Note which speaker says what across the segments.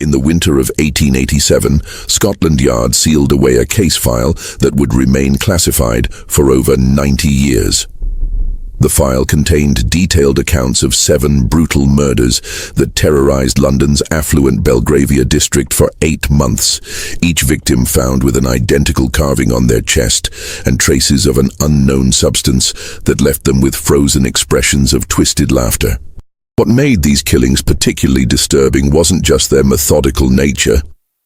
Speaker 1: In the winter of 1887, Scotland Yard sealed away a case file that would remain classified for over 90 years. The file contained detailed accounts of 7 brutal murders that terrorized London's affluent Belgravia district for 8 months, each victim found with an identical carving on their chest and traces of an unknown substance that left them with frozen expressions of twisted laughter. What made these killings particularly disturbing wasn't just their methodical nature,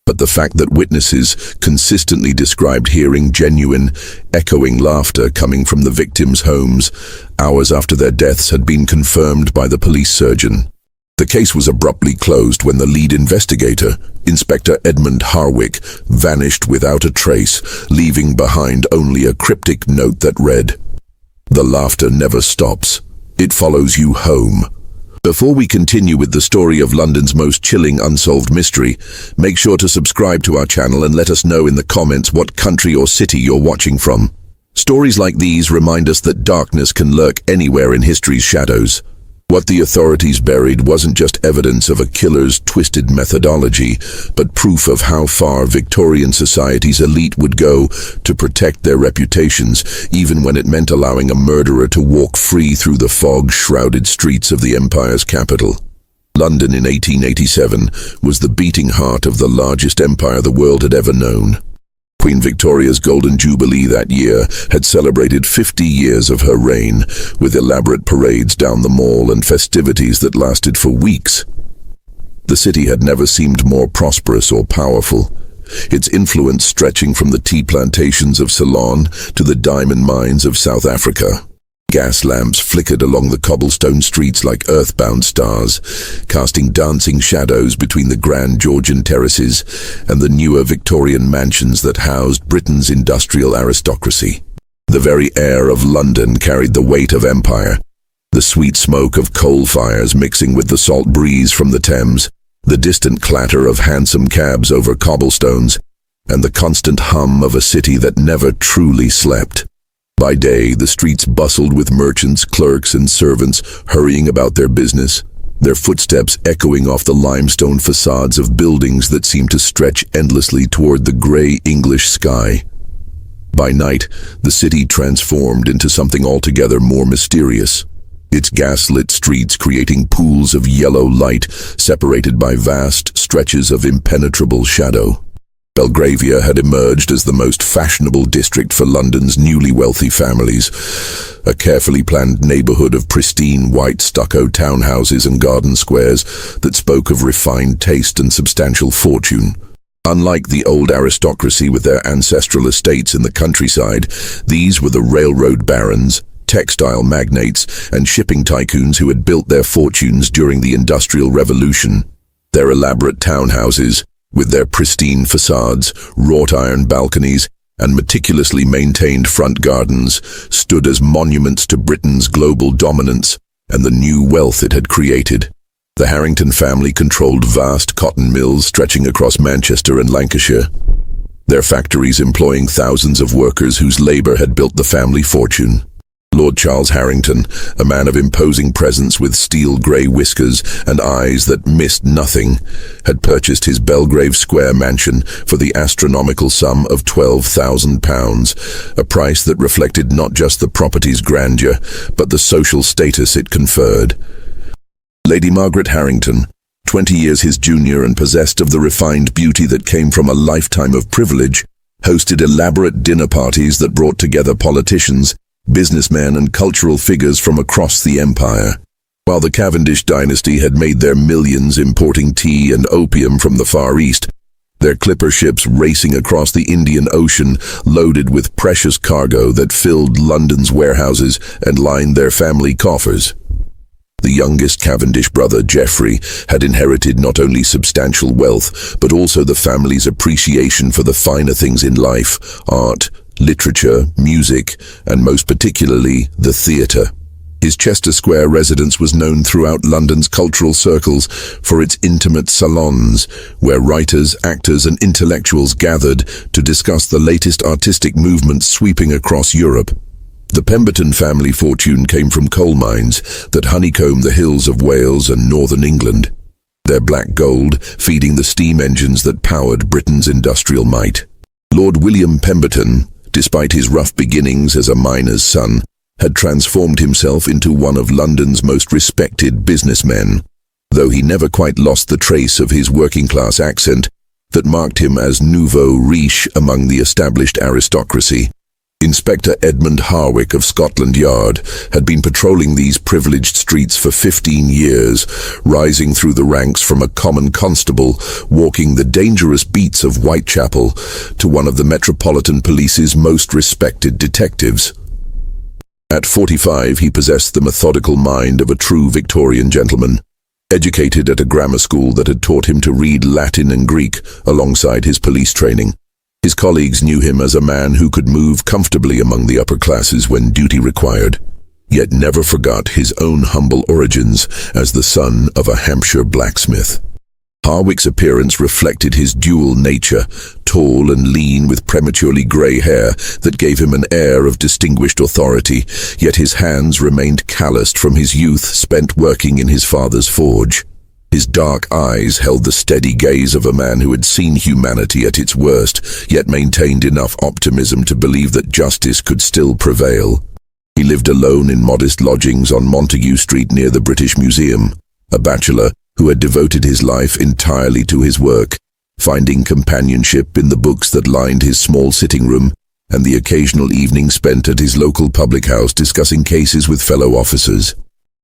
Speaker 1: but the fact that witnesses consistently described hearing genuine, echoing laughter coming from the victims' homes hours after their deaths had been confirmed by the police surgeon. The case was abruptly closed when the lead investigator, Inspector Edmund Harwick, vanished without a trace, leaving behind only a cryptic note that read, "The laughter never stops. It follows you home." Before we continue with the story of London's most chilling unsolved mystery, make sure to subscribe to our channel and let us know in the comments what country or city you're watching from. Stories like these remind us that darkness can lurk anywhere in history's shadows. What the authorities buried wasn't just evidence of a killer's twisted methodology, but proof of how far Victorian society's elite would go to protect their reputations, even when it meant allowing a murderer to walk free through the fog-shrouded streets of the empire's capital. London in 1887 was the beating heart of the largest empire the world had ever known. Queen Victoria's Golden Jubilee that year had celebrated 50 years of her reign, with elaborate parades down the Mall and festivities that lasted for weeks. The city had never seemed more prosperous or powerful, its influence stretching from the tea plantations of Ceylon to the diamond mines of South Africa. Gas lamps flickered along the cobblestone streets like earthbound stars, casting dancing shadows between the grand Georgian terraces and the newer Victorian mansions that housed Britain's industrial aristocracy. The very air of London carried the weight of empire, the sweet smoke of coal fires mixing with the salt breeze from the Thames, the distant clatter of hansom cabs over cobblestones, and the constant hum of a city that never truly slept. By day, the streets bustled with merchants, clerks, and servants hurrying about their business, their footsteps echoing off the limestone facades of buildings that seemed to stretch endlessly toward the gray English sky. By night, the city transformed into something altogether more mysterious, its gas-lit streets creating pools of yellow light separated by vast stretches of impenetrable shadow. Belgravia had emerged as the most fashionable district for London's newly wealthy families, a carefully planned neighborhood of pristine white stucco townhouses and garden squares that spoke of refined taste and substantial fortune. Unlike the old aristocracy with their ancestral estates in the countryside, these were the railroad barons, textile magnates, and shipping tycoons who had built their fortunes during the Industrial Revolution. Their elaborate townhouses, with their pristine facades, wrought iron balconies, and meticulously maintained front gardens, stood as monuments to Britain's global dominance and the new wealth it had created. The Harrington family controlled vast cotton mills stretching across Manchester and Lancashire, their factories employing thousands of workers whose labor had built the family fortune. Lord Charles Harrington, a man of imposing presence with steel-grey whiskers and eyes that missed nothing, had purchased his Belgrave Square mansion for the astronomical sum of £12,000, a price that reflected not just the property's grandeur, but the social status it conferred. Lady Margaret Harrington, 20 years his junior and possessed of the refined beauty that came from a lifetime of privilege, hosted elaborate dinner parties that brought together politicians, businessmen, and cultural figures from across the empire. While the Cavendish dynasty had made their millions importing tea and opium from the Far East, their clipper ships racing across the Indian Ocean loaded with precious cargo that filled London's warehouses and lined their family coffers. The youngest Cavendish brother, Geoffrey, had inherited not only substantial wealth, but also the family's appreciation for the finer things in life: art, literature, music, and most particularly, the theatre. His Chester Square residence was known throughout London's cultural circles for its intimate salons, where writers, actors, and intellectuals gathered to discuss the latest artistic movements sweeping across Europe. The Pemberton family fortune came from coal mines that honeycombed the hills of Wales and northern England. their black gold feeding the steam engines that powered Britain's industrial might. Lord William Pemberton, despite his rough beginnings as a miner's son, had transformed himself into one of London's most respected businessmen, though he never quite lost the trace of his working-class accent that marked him as nouveau riche among the established aristocracy. Inspector Edmund Harwick of Scotland Yard had been patrolling these privileged streets for 15 years, rising through the ranks from a common constable walking the dangerous beats of Whitechapel to one of the Metropolitan Police's most respected detectives. At 45, he possessed the methodical mind of a true Victorian gentleman, educated at a grammar school that had taught him to read Latin and Greek alongside his police training. His colleagues knew him as a man who could move comfortably among the upper classes when duty required, yet never forgot his own humble origins as the son of a Hampshire blacksmith. Harwick's appearance reflected his dual nature, tall and lean with prematurely grey hair that gave him an air of distinguished authority, yet his hands remained calloused from his youth spent working in his father's forge. His dark eyes held the steady gaze of a man who had seen humanity at its worst, yet maintained enough optimism to believe that justice could still prevail. He lived alone in modest lodgings on Montague Street near the British Museum, a bachelor who had devoted his life entirely to his work, finding companionship in the books that lined his small sitting room and the occasional evening spent at his local public house discussing cases with fellow officers.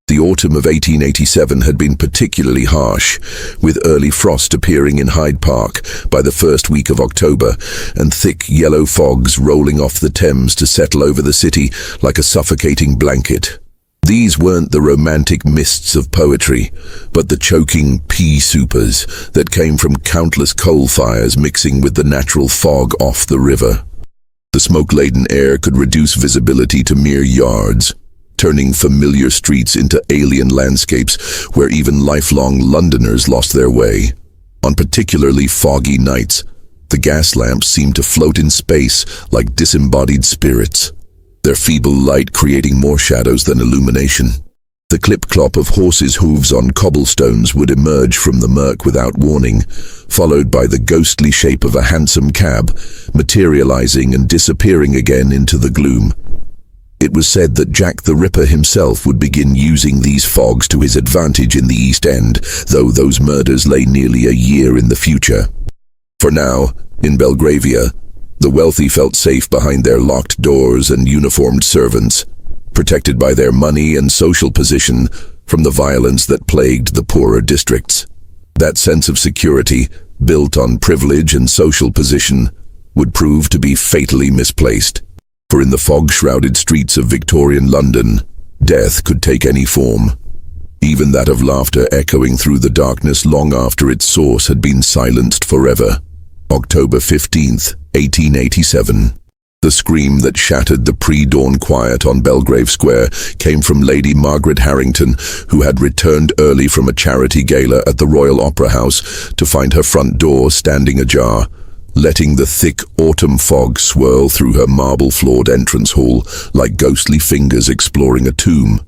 Speaker 1: The autumn of 1887 had been particularly harsh, with early frost appearing in Hyde Park by the first week of October, and thick yellow fogs rolling off the Thames to settle over the city like a suffocating blanket. These weren't the romantic mists of poetry, but the choking pea soupers that came from countless coal fires mixing with the natural fog off the river. The smoke-laden air could reduce visibility to mere yards, turning familiar streets into alien landscapes where even lifelong Londoners lost their way. On particularly foggy nights, the gas lamps seemed to float in space like disembodied spirits, their feeble light creating more shadows than illumination. The clip-clop of horses' hooves on cobblestones would emerge from the murk without warning, followed by the ghostly shape of a hansom cab, materializing and disappearing again into the gloom. It was said that Jack the Ripper himself would begin using these fogs to his advantage in the East End, though those murders lay nearly a year in the future. For now, in Belgravia, the wealthy felt safe behind their locked doors and uniformed servants, protected by their money and social position from the violence that plagued the poorer districts. That sense of security, built on privilege and social position, would prove to be fatally misplaced. For in the fog-shrouded streets of Victorian London, death could take any form, even that of laughter echoing through the darkness long after its source had been silenced forever. October 15th, 1887. The scream that shattered the pre-dawn quiet on Belgrave Square came from Lady Margaret Harrington, who had returned early from a charity gala at the Royal Opera House to find her front door standing ajar, letting the thick autumn fog swirl through her marble-floored entrance hall like ghostly fingers exploring a tomb.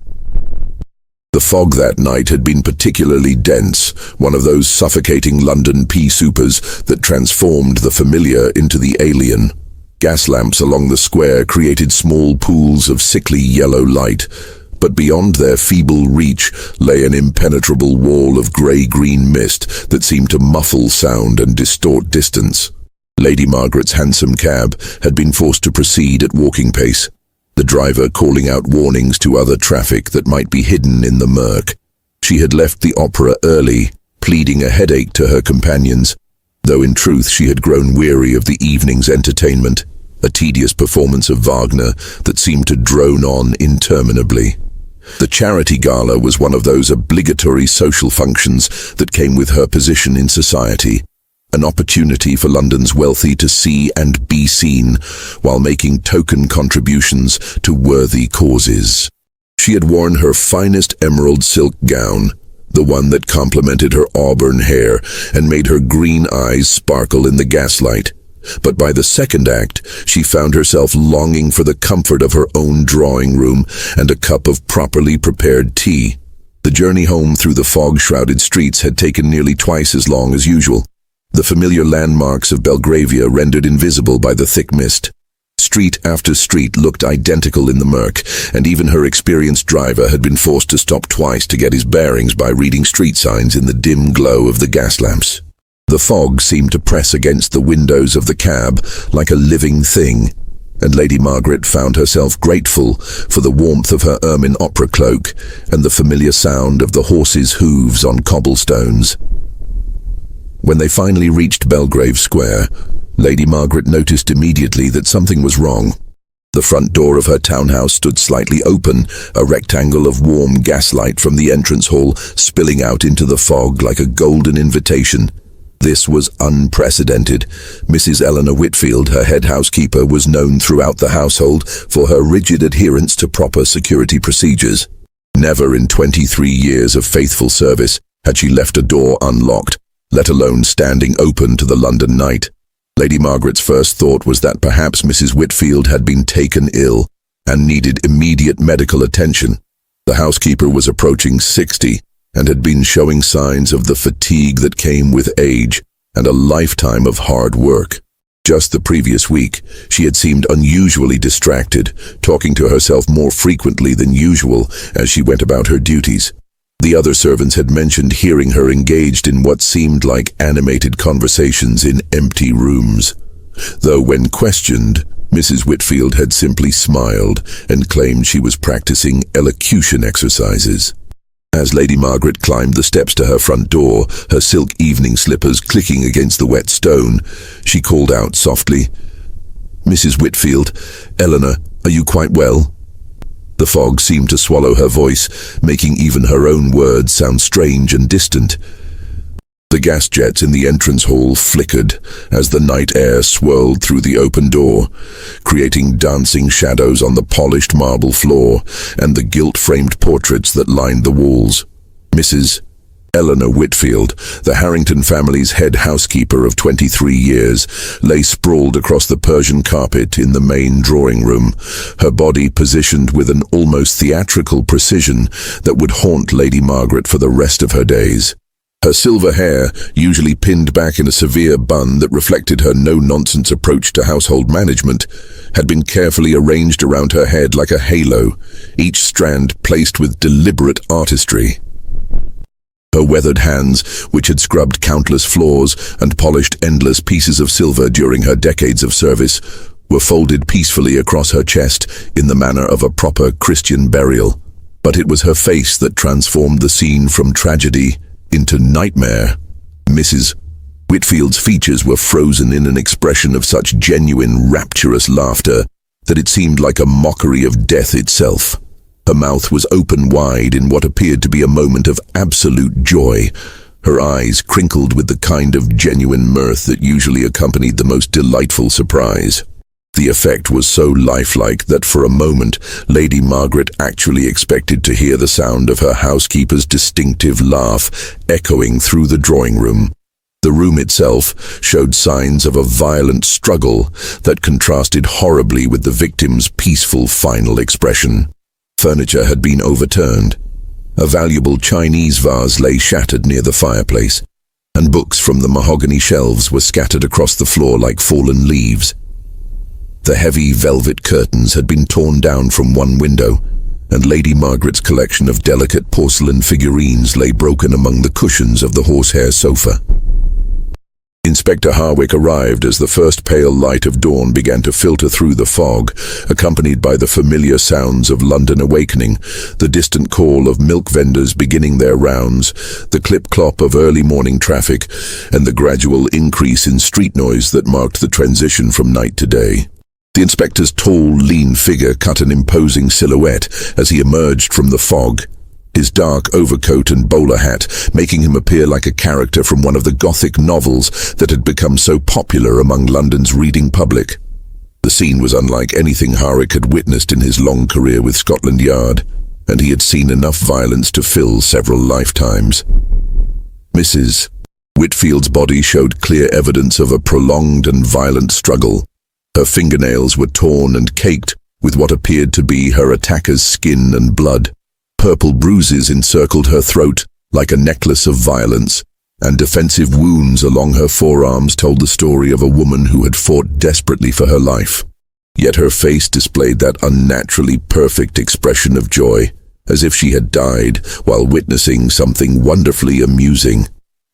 Speaker 1: The fog that night had been particularly dense, one of those suffocating London pea soupers that transformed the familiar into the alien. Gas lamps along the square created small pools of sickly yellow light, but beyond their feeble reach lay an impenetrable wall of grey-green mist that seemed to muffle sound and distort distance. Lady Margaret's hansom cab had been forced to proceed at walking pace, the driver calling out warnings to other traffic that might be hidden in the murk. She had left the opera early, pleading a headache to her companions, though in truth she had grown weary of the evening's entertainment, a tedious performance of Wagner that seemed to drone on interminably. The charity gala was one of those obligatory social functions that came with her position in society, an opportunity for London's wealthy to see and be seen while making token contributions to worthy causes. She had worn her finest emerald silk gown, the one that complemented her auburn hair and made her green eyes sparkle in the gaslight. But by the second act, she found herself longing for the comfort of her own drawing room and a cup of properly prepared tea. The journey home through the fog-shrouded streets had taken nearly twice as long as usual, the familiar landmarks of Belgravia rendered invisible by the thick mist. Street after street looked identical in the murk, and even her experienced driver had been forced to stop twice to get his bearings by reading street signs in the dim glow of the gas lamps. The fog seemed to press against the windows of the cab like a living thing, and Lady Margaret found herself grateful for the warmth of her ermine opera cloak and the familiar sound of the horses' hooves on cobblestones. When they finally reached Belgrave Square, Lady Margaret noticed immediately that something was wrong. The front door of her townhouse stood slightly open, a rectangle of warm gaslight from the entrance hall spilling out into the fog like a golden invitation. This was unprecedented. Mrs. Eleanor Whitfield, her head housekeeper, was known throughout the household for her rigid adherence to proper security procedures. Never in 23 years of faithful service had she left a door unlocked, let alone standing open to the London night. Lady Margaret's first thought was that perhaps Mrs. Whitfield had been taken ill and needed immediate medical attention. The housekeeper was approaching 60 and had been showing signs of the fatigue that came with age and a lifetime of hard work. Just the previous week, she had seemed unusually distracted, talking to herself more frequently than usual as she went about her duties. The other servants had mentioned hearing her engaged in what seemed like animated conversations in empty rooms, though when questioned, Mrs. Whitfield had simply smiled and claimed she was practicing elocution exercises. As Lady Margaret climbed the steps to her front door, her silk evening slippers clicking against the wet stone, she called out softly, "Mrs. Whitfield, Eleanor, are you quite well?" The fog seemed to swallow her voice, making even her own words sound strange and distant. The gas jets in the entrance hall flickered as the night air swirled through the open door, creating dancing shadows on the polished marble floor and the gilt-framed portraits that lined the walls. Mrs. Eleanor Whitfield, the Harrington family's head housekeeper of 23 years, lay sprawled across the Persian carpet in the main drawing room, her body positioned with an almost theatrical precision that would haunt Lady Margaret for the rest of her days. Her silver hair, usually pinned back in a severe bun that reflected her no-nonsense approach to household management, had been carefully arranged around her head like a halo, each strand placed with deliberate artistry. Her weathered hands, which had scrubbed countless floors and polished endless pieces of silver during her decades of service, were folded peacefully across her chest in the manner of a proper Christian burial. But it was her face that transformed the scene from tragedy into nightmare. Mrs. Whitfield's features were frozen in an expression of such genuine, rapturous laughter that it seemed like a mockery of death itself. Her mouth was open wide in what appeared to be a moment of absolute joy, her eyes crinkled with the kind of genuine mirth that usually accompanied the most delightful surprise. The effect was so lifelike that for a moment Lady Margaret actually expected to hear the sound of her housekeeper's distinctive laugh echoing through the drawing room. The room itself showed signs of a violent struggle that contrasted horribly with the victim's peaceful final expression. Furniture had been overturned. A valuable Chinese vase lay shattered near the fireplace, and books from the mahogany shelves were scattered across the floor like fallen leaves. The heavy velvet curtains had been torn down from one window, and Lady Margaret's collection of delicate porcelain figurines lay broken among the cushions of the horsehair sofa. Inspector Harwick arrived as the first pale light of dawn began to filter through the fog, accompanied by the familiar sounds of London awakening, the distant call of milk vendors beginning their rounds, the clip-clop of early morning traffic, and the gradual increase in street noise that marked the transition from night to day. The inspector's tall, lean figure cut an imposing silhouette as he emerged from the fog, his dark overcoat and bowler hat making him appear like a character from one of the Gothic novels that had become so popular among London's reading public. The scene was unlike anything Harwick had witnessed in his long career with Scotland Yard, and he had seen enough violence to fill several lifetimes. Mrs. Whitfield's body showed clear evidence of a prolonged and violent struggle. Her fingernails were torn and caked with what appeared to be her attacker's skin and blood. Purple bruises encircled her throat like a necklace of violence, and defensive wounds along her forearms told the story of a woman who had fought desperately for her life. Yet her face displayed that unnaturally perfect expression of joy, as if she had died while witnessing something wonderfully amusing.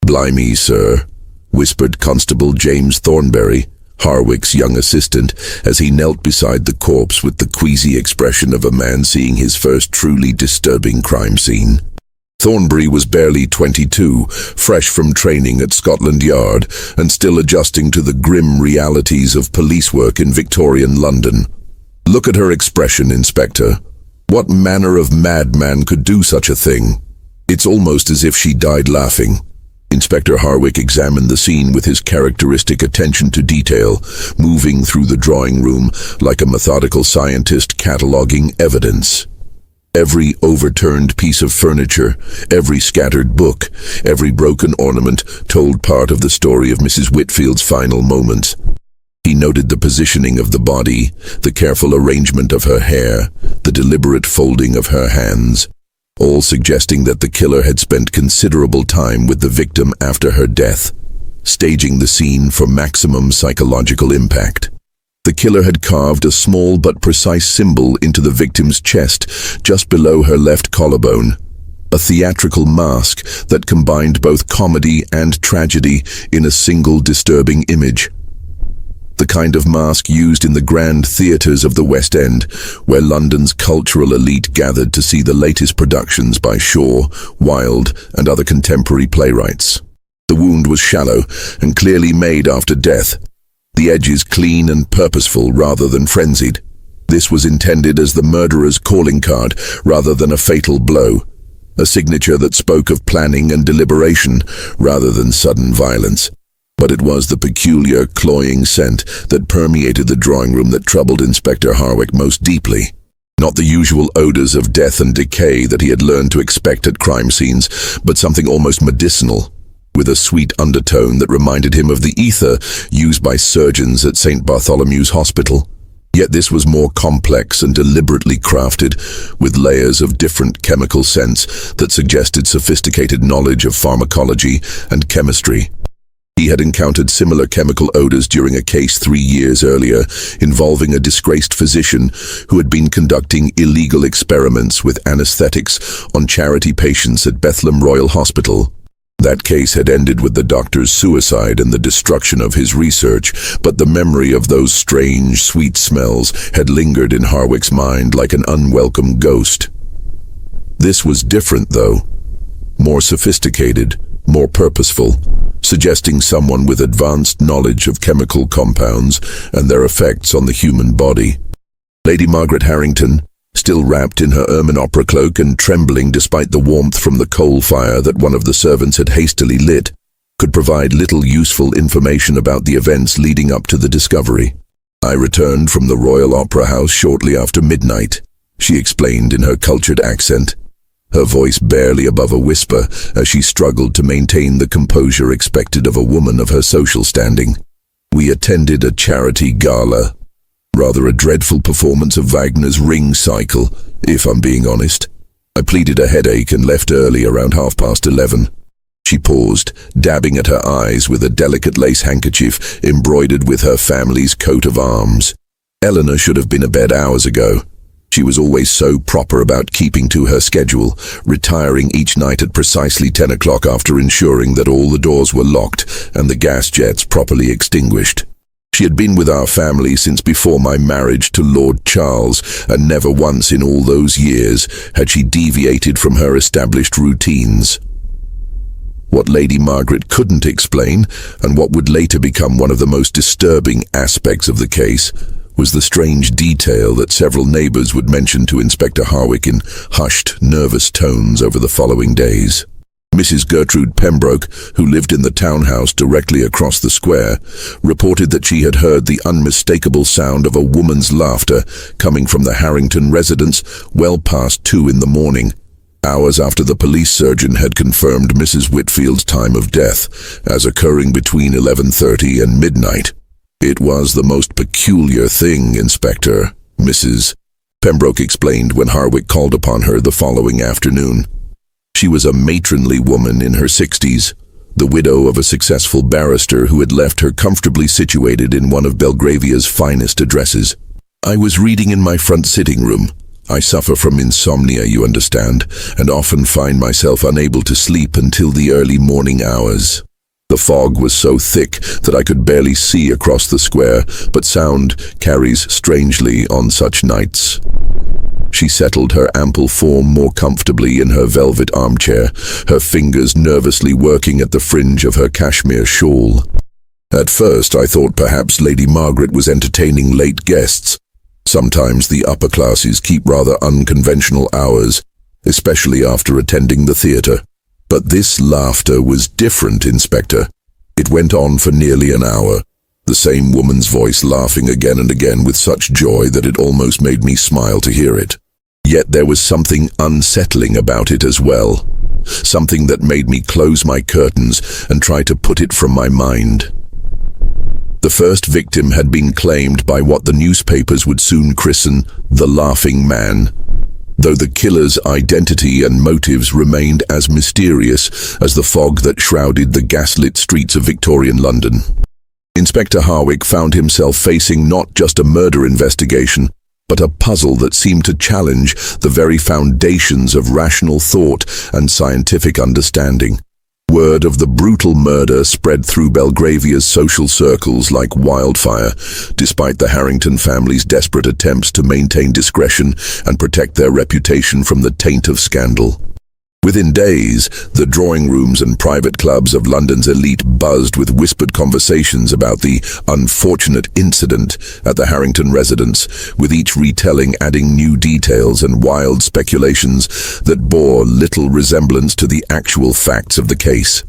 Speaker 1: "Blimey, sir," whispered Constable James Thornberry, Harwick's young assistant, as he knelt beside the corpse with the queasy expression of a man seeing his first truly disturbing crime scene. Thornberry was barely 22, fresh from training at Scotland Yard, and still adjusting to the grim realities of police work in Victorian London. "Look at her expression, Inspector. What manner of madman could do such a thing? It's almost as if she died laughing." Inspector Harwick examined the scene with his characteristic attention to detail, moving through the drawing room like a methodical scientist cataloguing evidence. Every overturned piece of furniture, every scattered book, every broken ornament told part of the story of Mrs. Whitfield's final moments. He noted the positioning of the body, the careful arrangement of her hair, the deliberate folding of her hands, all suggesting that the killer had spent considerable time with the victim after her death, staging the scene for maximum psychological impact. The killer had carved a small but precise symbol into the victim's chest, just below her left collarbone, a theatrical mask that combined both comedy and tragedy in a single disturbing image. The kind of mask used in the grand theatres of the West End, where London's cultural elite gathered to see the latest productions by Shaw, Wilde, and other contemporary playwrights. The wound was shallow and clearly made after death, the edges clean and purposeful rather than frenzied. This was intended as the murderer's calling card rather than a fatal blow, a signature that spoke of planning and deliberation rather than sudden violence. But it was the peculiar, cloying scent that permeated the drawing room that troubled Inspector Harwick most deeply. Not the usual odors of death and decay that he had learned to expect at crime scenes, but something almost medicinal, with a sweet undertone that reminded him of the ether used by surgeons at St. Bartholomew's Hospital. Yet this was more complex and deliberately crafted, with layers of different chemical scents that suggested sophisticated knowledge of pharmacology and chemistry. He had encountered similar chemical odors during a case 3 years earlier involving a disgraced physician who had been conducting illegal experiments with anesthetics on charity patients at Bethlehem Royal Hospital. That case had ended with the doctor's suicide and the destruction of his research, but the memory of those strange, sweet smells had lingered in Harwick's mind like an unwelcome ghost. This was different, though. More sophisticated, more purposeful, suggesting someone with advanced knowledge of chemical compounds and their effects on the human body. Lady Margaret Harrington, still wrapped in her ermine opera cloak and trembling despite the warmth from the coal fire that one of the servants had hastily lit, could provide little useful information about the events leading up to the discovery. "I returned from the Royal Opera House shortly after midnight," she explained in her cultured accent, her voice barely above a whisper as she struggled to maintain the composure expected of a woman of her social standing. "We attended a charity gala. Rather a dreadful performance of Wagner's Ring Cycle, if I'm being honest. I pleaded a headache and left early around 11:30. She paused, dabbing at her eyes with a delicate lace handkerchief embroidered with her family's coat of arms. Eleanor should have been abed hours ago. She was always so proper about keeping to her schedule, retiring each night at precisely 10 o'clock after ensuring that all the doors were locked and the gas jets properly extinguished. She had been with our family since before my marriage to Lord Charles, and never once in all those years had she deviated from her established routines. What Lady Margaret couldn't explain, and what would later become one of the most disturbing aspects of the case, was the strange detail that several neighbours would mention to Inspector Harwick in hushed, nervous tones over the following days. Mrs. Gertrude Pembroke, who lived in the townhouse directly across the square, reported that she had heard the unmistakable sound of a woman's laughter coming from the Harrington residence well past 2 in the morning, hours after the police surgeon had confirmed Mrs. Whitfield's time of death as occurring between 11:30 and midnight. "It was the most peculiar thing, Inspector," Mrs. Pembroke explained when Harwick called upon her the following afternoon. She was a matronly woman in her 60s, the widow of a successful barrister who had left her comfortably situated in one of Belgravia's finest addresses. "I was reading in my front sitting room. I suffer from insomnia, you understand, and often find myself unable to sleep until the early morning hours. The fog was so thick that I could barely see across the square, but sound carries strangely on such nights." She settled her ample form more comfortably in her velvet armchair, her fingers nervously working at the fringe of her cashmere shawl. "At first I thought perhaps Lady Margaret was entertaining late guests. Sometimes the upper classes keep rather unconventional hours, especially after attending the theatre. But this laughter was different, Inspector. It went on for nearly an hour, the same woman's voice laughing again and again with such joy that it almost made me smile to hear it. Yet there was something unsettling about it as well, something that made me close my curtains and try to put it from my mind. The first victim had been claimed by what the newspapers would soon christen the Laughing Man, though the killer's identity and motives remained as mysterious as the fog that shrouded the gaslit streets of Victorian London. Inspector Harwick found himself facing not just a murder investigation, but a puzzle that seemed to challenge the very foundations of rational thought and scientific understanding. Word of the brutal murder spread through Belgravia's social circles like wildfire, despite the Harrington family's desperate attempts to maintain discretion and protect their reputation from the taint of scandal. Within days, the drawing rooms and private clubs of London's elite buzzed with whispered conversations about the unfortunate incident at the Harrington residence, with each retelling adding new details and wild speculations that bore little resemblance to the actual facts of the case.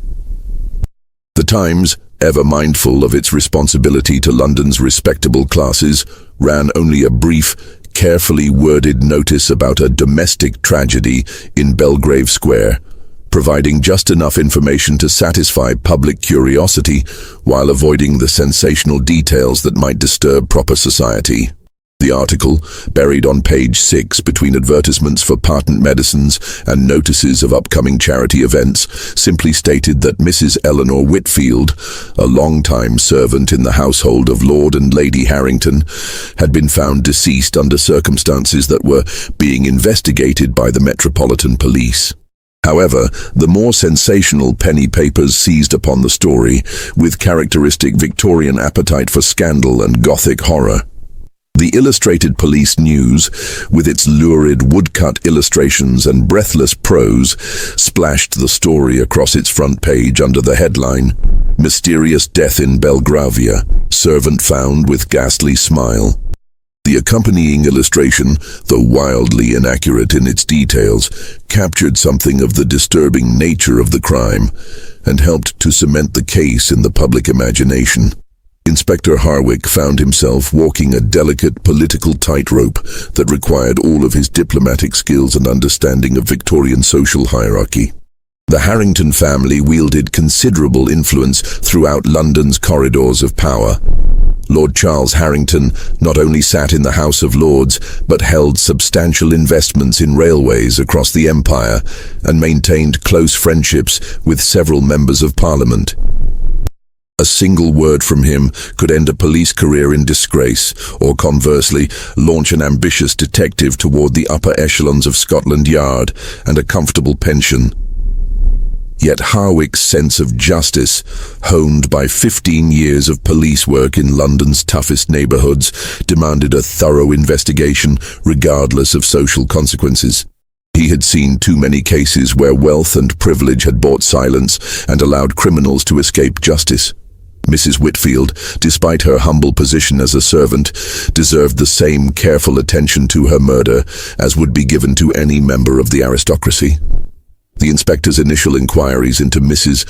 Speaker 1: The Times, ever mindful of its responsibility to London's respectable classes, ran only a brief, carefully worded notice about a domestic tragedy in Belgrave Square, providing just enough information to satisfy public curiosity while avoiding the sensational details that might disturb proper society. The article, buried on page 6 between advertisements for patent medicines and notices of upcoming charity events, simply stated that Mrs. Eleanor Whitfield, a long-time servant in the household of Lord and Lady Harrington, had been found deceased under circumstances that were being investigated by the Metropolitan Police. However, the more sensational penny papers seized upon the story, with characteristic Victorian appetite for scandal and Gothic horror. The Illustrated Police News, with its lurid woodcut illustrations and breathless prose, splashed the story across its front page under the headline, "Mysterious Death in Belgravia, Servant Found with Ghastly Smile." The accompanying illustration, though wildly inaccurate in its details, captured something of the disturbing nature of the crime and helped to cement the case in the public imagination. Inspector Harwick found himself walking a delicate political tightrope that required all of his diplomatic skills and understanding of Victorian social hierarchy. The Harrington family wielded considerable influence throughout London's corridors of power. Lord Charles Harrington not only sat in the House of Lords, but held substantial investments in railways across the empire and maintained close friendships with several members of Parliament. A single word from him could end a police career in disgrace, or conversely, launch an ambitious detective toward the upper echelons of Scotland Yard and a comfortable pension. Yet Harwick's sense of justice, honed by 15 years of police work in London's toughest neighbourhoods, demanded a thorough investigation regardless of social consequences. He had seen too many cases where wealth and privilege had bought silence and allowed criminals to escape justice. Mrs. Whitfield, despite her humble position as a servant, deserved the same careful attention to her murder as would be given to any member of the aristocracy. The inspector's initial inquiries into Mrs.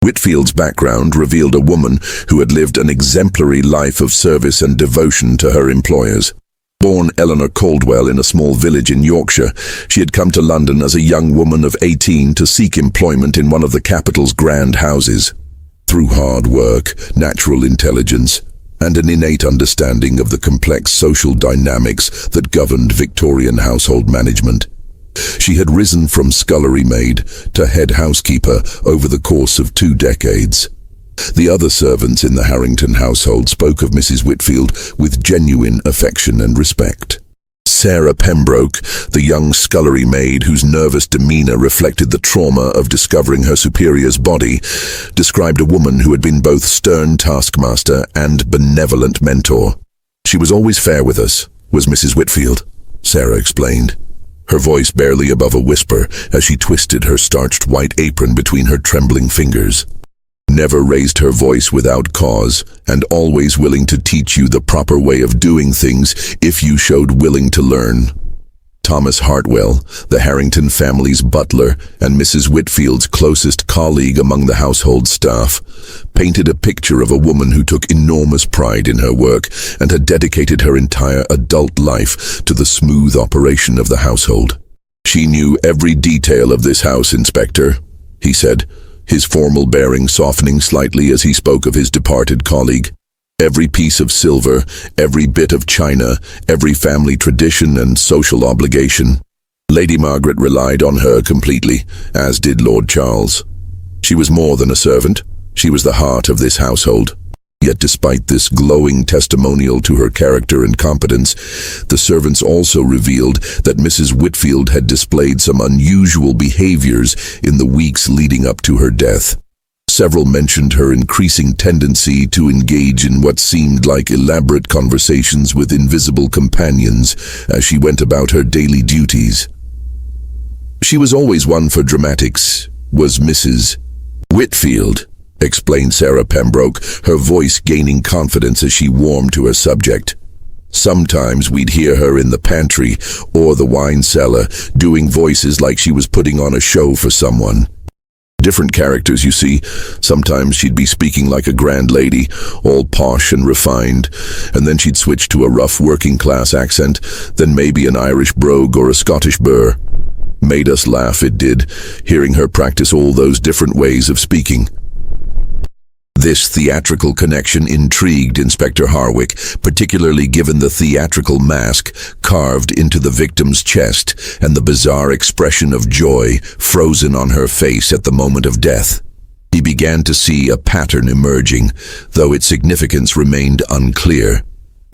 Speaker 1: Whitfield's background revealed a woman who had lived an exemplary life of service and devotion to her employers. Born Eleanor Caldwell in a small village in Yorkshire, she had come to London as a young woman of 18 to seek employment in one of the capital's grand houses. Through hard work, natural intelligence, and an innate understanding of the complex social dynamics that governed Victorian household management. She had risen from scullery maid to head housekeeper over the course of 2 decades. The other servants in the Harrington household spoke of Mrs. Whitfield with genuine affection and respect. Sarah Pembroke, the young scullery maid whose nervous demeanor reflected the trauma of discovering her superior's body, described a woman who had been both stern taskmaster and benevolent mentor. "She was always fair with us, was Mrs. Whitfield," Sarah explained, her voice barely above a whisper as she twisted her starched white apron between her trembling fingers. "Never raised her voice without cause, and always willing to teach you the proper way of doing things if you showed willing to learn." Thomas Hartwell, the Harrington family's butler and Mrs. Whitfield's closest colleague among the household staff, painted a picture of a woman who took enormous pride in her work and had dedicated her entire adult life to the smooth operation of the household. "She knew every detail of this house, Inspector," he said, his formal bearing softening slightly as he spoke of his departed colleague. "Every piece of silver, every bit of china, every family tradition and social obligation. Lady Margaret relied on her completely, as did Lord Charles. She was more than a servant, she was the heart of this household." Yet despite this glowing testimonial to her character and competence, the servants also revealed that Mrs. Whitfield had displayed some unusual behaviors in the weeks leading up to her death. Several mentioned her increasing tendency to engage in what seemed like elaborate conversations with invisible companions as she went about her daily duties. "She was always one for dramatics, was Mrs. Whitfield," explained Sarah Pembroke, her voice gaining confidence as she warmed to her subject. "Sometimes we'd hear her in the pantry or the wine cellar, doing voices like she was putting on a show for someone. Different characters, you see. Sometimes she'd be speaking like a grand lady, all posh and refined, and then she'd switch to a rough working-class accent, then maybe an Irish brogue or a Scottish burr. Made us laugh, it did, hearing her practice all those different ways of speaking." This theatrical connection intrigued Inspector Harwick, particularly given the theatrical mask carved into the victim's chest and the bizarre expression of joy frozen on her face at the moment of death. He began to see a pattern emerging, though its significance remained unclear.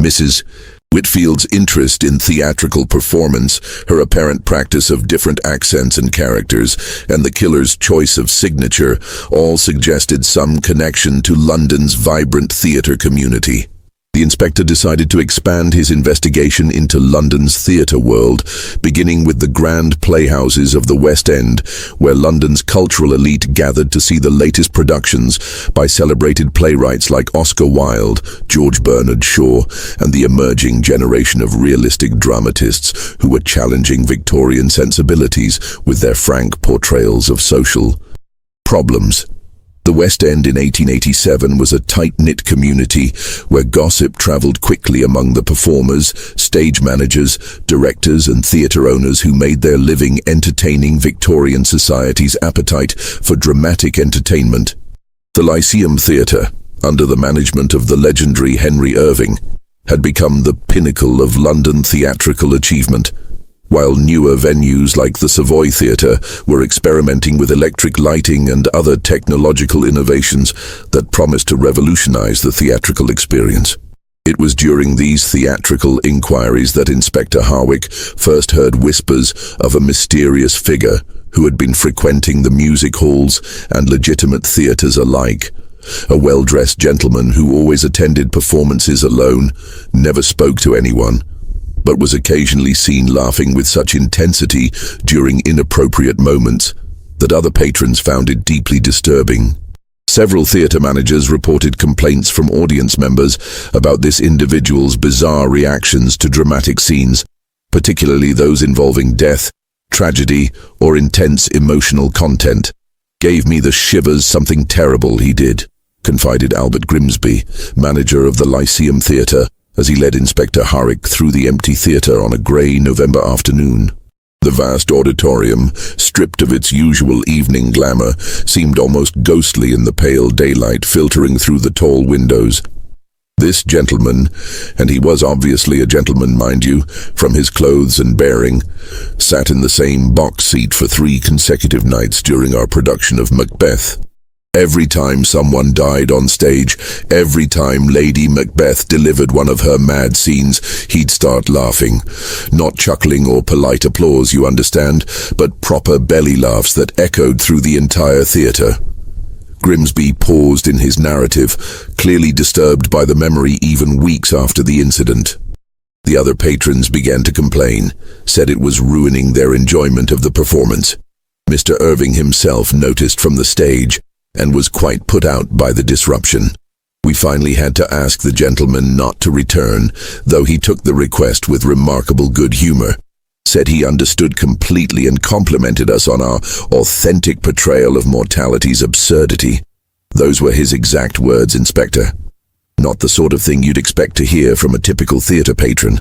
Speaker 1: Mrs. Whitfield's interest in theatrical performance, her apparent practice of different accents and characters, and the killer's choice of signature all suggested some connection to London's vibrant theatre community. The inspector decided to expand his investigation into London's theatre world, beginning with the grand playhouses of the West End, where London's cultural elite gathered to see the latest productions by celebrated playwrights like Oscar Wilde, George Bernard Shaw, and the emerging generation of realistic dramatists who were challenging Victorian sensibilities with their frank portrayals of social problems. The West End in 1887 was a tight-knit community where gossip travelled quickly among the performers, stage managers, directors and theatre owners who made their living entertaining Victorian society's appetite for dramatic entertainment. The Lyceum Theatre, under the management of the legendary Henry Irving, had become the pinnacle of London theatrical achievement, while newer venues like the Savoy Theatre were experimenting with electric lighting and other technological innovations that promised to revolutionize the theatrical experience. It was during these theatrical inquiries that Inspector Harwick first heard whispers of a mysterious figure who had been frequenting the music halls and legitimate theatres alike. A well-dressed gentleman who always attended performances alone, never spoke to anyone, but was occasionally seen laughing with such intensity during inappropriate moments that other patrons found it deeply disturbing. Several theatre managers reported complaints from audience members about this individual's bizarre reactions to dramatic scenes, particularly those involving death, tragedy, or intense emotional content. "Gave me the shivers, something terrible he did," confided Albert Grimsby, manager of the Lyceum Theatre, as he led Inspector Harwick through the empty theatre on a grey November afternoon. The vast auditorium, stripped of its usual evening glamour, seemed almost ghostly in the pale daylight filtering through the tall windows. This gentleman, and he was obviously a gentleman, mind you, from his clothes and bearing, sat in the same box seat for 3 consecutive nights during our production of Macbeth. Every time someone died on stage, every time Lady Macbeth delivered one of her mad scenes, he'd start laughing. Not chuckling or polite applause, you understand, but proper belly laughs that echoed through the entire theatre. Grimsby paused in his narrative, clearly disturbed by the memory even weeks after the incident. The other patrons began to complain, said it was ruining their enjoyment of the performance. Mr. Irving himself noticed from the stage, and was quite put out by the disruption. We finally had to ask the gentleman not to return, though he took the request with remarkable good humor. Said he understood completely and complimented us on our authentic portrayal of mortality's absurdity. Those were his exact words, Inspector. Not the sort of thing you'd expect to hear from a typical theatre patron.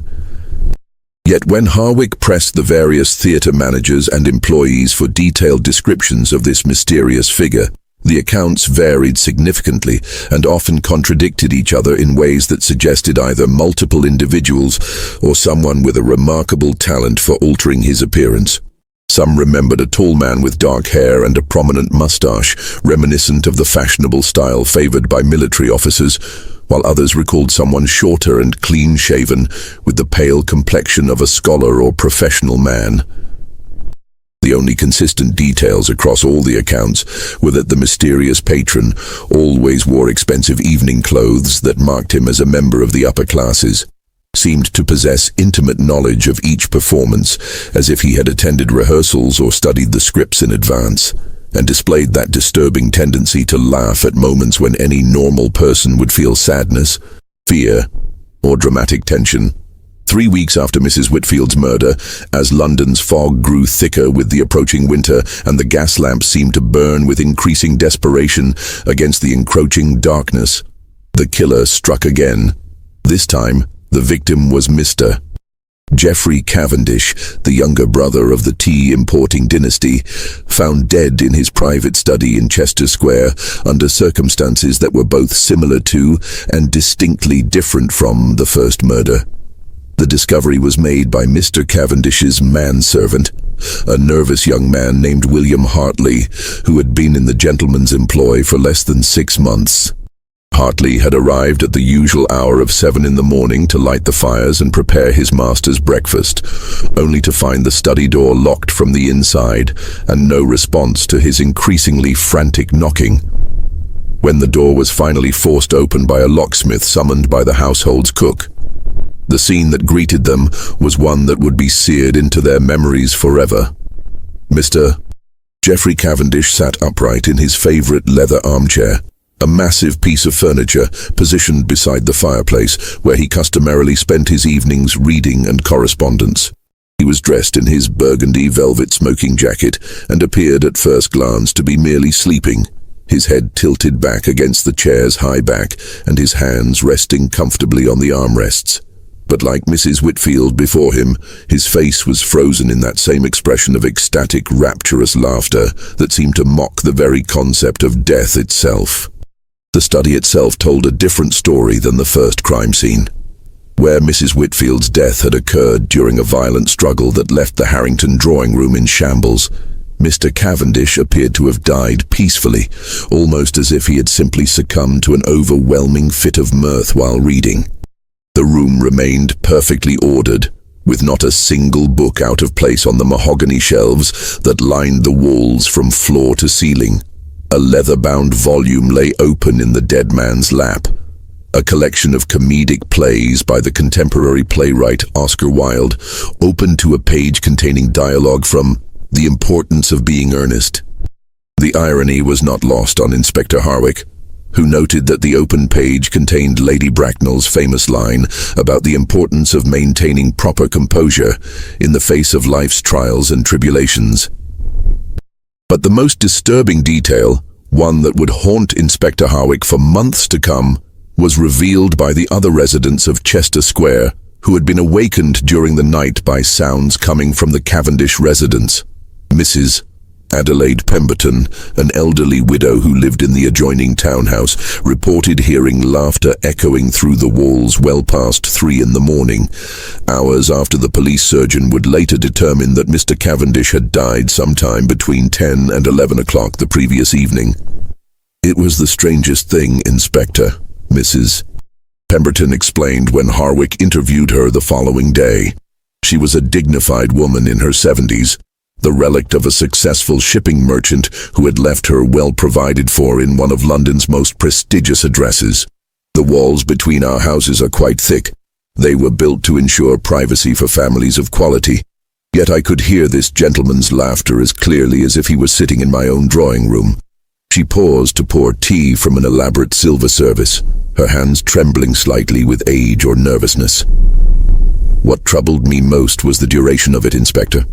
Speaker 1: Yet when Harwick pressed the various theatre managers and employees for detailed descriptions of this mysterious figure, the accounts varied significantly and often contradicted each other in ways that suggested either multiple individuals or someone with a remarkable talent for altering his appearance. Some remembered a tall man with dark hair and a prominent mustache, reminiscent of the fashionable style favored by military officers, while others recalled someone shorter and clean-shaven, with the pale complexion of a scholar or professional man. The only consistent details across all the accounts were that the mysterious patron always wore expensive evening clothes that marked him as a member of the upper classes, seemed to possess intimate knowledge of each performance, as if he had attended rehearsals or studied the scripts in advance, and displayed that disturbing tendency to laugh at moments when any normal person would feel sadness, fear, or dramatic tension. 3 weeks after Mrs. Whitfield's murder, as London's fog grew thicker with the approaching winter and the gas lamps seemed to burn with increasing desperation against the encroaching darkness, the killer struck again. This time, the victim was Mr. Geoffrey Cavendish, the younger brother of the tea importing dynasty, found dead in his private study in Chester Square under circumstances that were both similar to and distinctly different from the first murder. The discovery was made by Mr. Cavendish's manservant, a nervous young man named William Hartley, who had been in the gentleman's employ for less than 6 months. Hartley had arrived at the usual hour of 7 in the morning to light the fires and prepare his master's breakfast, only to find the study door locked from the inside and no response to his increasingly frantic knocking. When the door was finally forced open by a locksmith summoned by the household's cook, the scene that greeted them was one that would be seared into their memories forever. Mr. Geoffrey Cavendish sat upright in his favorite leather armchair, a massive piece of furniture positioned beside the fireplace where he customarily spent his evenings reading and correspondence. He was dressed in his burgundy velvet smoking jacket and appeared at first glance to be merely sleeping, his head tilted back against the chair's high back and his hands resting comfortably on the armrests. But like Mrs. Whitfield before him, his face was frozen in that same expression of ecstatic, rapturous laughter that seemed to mock the very concept of death itself. The study itself told a different story than the first crime scene. Where Mrs. Whitfield's death had occurred during a violent struggle that left the Harrington drawing room in shambles, Mr. Cavendish appeared to have died peacefully, almost as if he had simply succumbed to an overwhelming fit of mirth while reading. The room remained perfectly ordered, with not a single book out of place on the mahogany shelves that lined the walls from floor to ceiling. A leather-bound volume lay open in the dead man's lap, a collection of comedic plays by the contemporary playwright Oscar Wilde, open to a page containing dialogue from The Importance of Being Earnest. The irony was not lost on Inspector Harwick, who noted that the open page contained Lady Bracknell's famous line about the importance of maintaining proper composure in the face of life's trials and tribulations. But the most disturbing detail, one that would haunt Inspector Harwick for months to come, was revealed by the other residents of Chester Square, who had been awakened during the night by sounds coming from the Cavendish residence. Mrs. Adelaide Pemberton, an elderly widow who lived in the adjoining townhouse, reported hearing laughter echoing through the walls well past 3 in the morning, hours after the police surgeon would later determine that Mr. Cavendish had died sometime between 10 and 11 o'clock the previous evening. "It was the strangest thing, Inspector," Mrs. Pemberton explained when Harwick interviewed her the following day. She was a dignified woman in her 70s, the relict of a successful shipping merchant who had left her well provided for in one of London's most prestigious addresses. "The walls between our houses are quite thick. They were built to ensure privacy for families of quality. Yet I could hear this gentleman's laughter as clearly as if he was sitting in my own drawing room." She paused to pour tea from an elaborate silver service, her hands trembling slightly with age or nervousness. "What troubled me most was the duration of it, Inspector.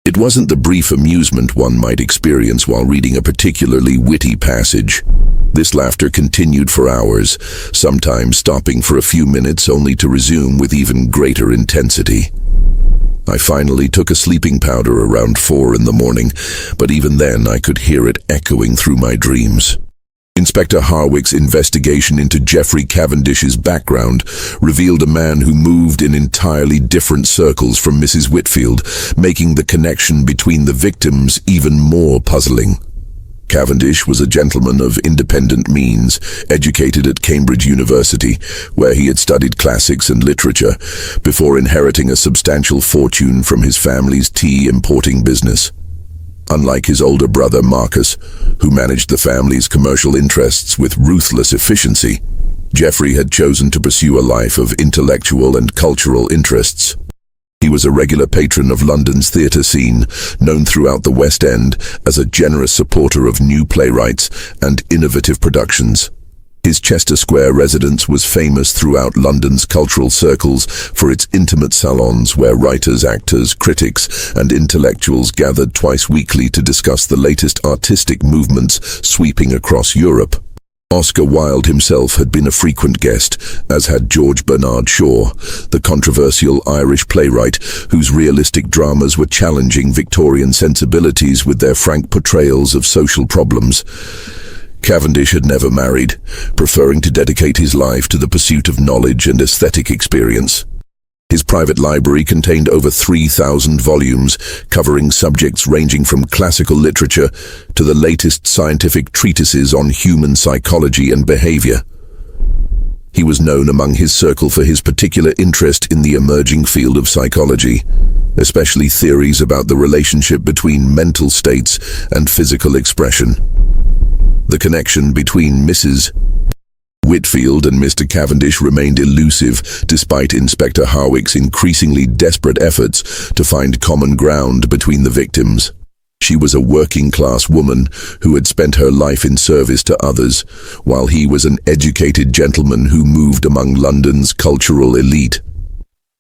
Speaker 1: It wasn't the brief amusement one might experience while reading a particularly witty passage. This laughter continued for hours, sometimes stopping for a few minutes only to resume with even greater intensity. I finally took a sleeping powder around 4 in the morning, but even then I could hear it echoing through my dreams." Inspector Harwick's investigation into Geoffrey Cavendish's background revealed a man who moved in entirely different circles from Mrs. Whitfield, making the connection between the victims even more puzzling. Cavendish was a gentleman of independent means, educated at Cambridge University, where he had studied classics and literature, before inheriting a substantial fortune from his family's tea importing business. Unlike his older brother Marcus, who managed the family's commercial interests with ruthless efficiency, Geoffrey had chosen to pursue a life of intellectual and cultural interests. He was a regular patron of London's theatre scene, known throughout the West End as a generous supporter of new playwrights and innovative productions. His Chester Square residence was famous throughout London's cultural circles for its intimate salons where writers, actors, critics, and intellectuals gathered twice weekly to discuss the latest artistic movements sweeping across Europe. Oscar Wilde himself had been a frequent guest, as had George Bernard Shaw, the controversial Irish playwright whose realistic dramas were challenging Victorian sensibilities with their frank portrayals of social problems. Cavendish had never married, preferring to dedicate his life to the pursuit of knowledge and aesthetic experience. His private library contained over 3,000 volumes, covering subjects ranging from classical literature to the latest scientific treatises on human psychology and behavior. He was known among his circle for his particular interest in the emerging field of psychology, especially theories about the relationship between mental states and physical expression. The connection between Mrs. Whitfield and Mr. Cavendish remained elusive despite Inspector Harwick's increasingly desperate efforts to find common ground between the victims. She was a working-class woman who had spent her life in service to others, while he was an educated gentleman who moved among London's cultural elite.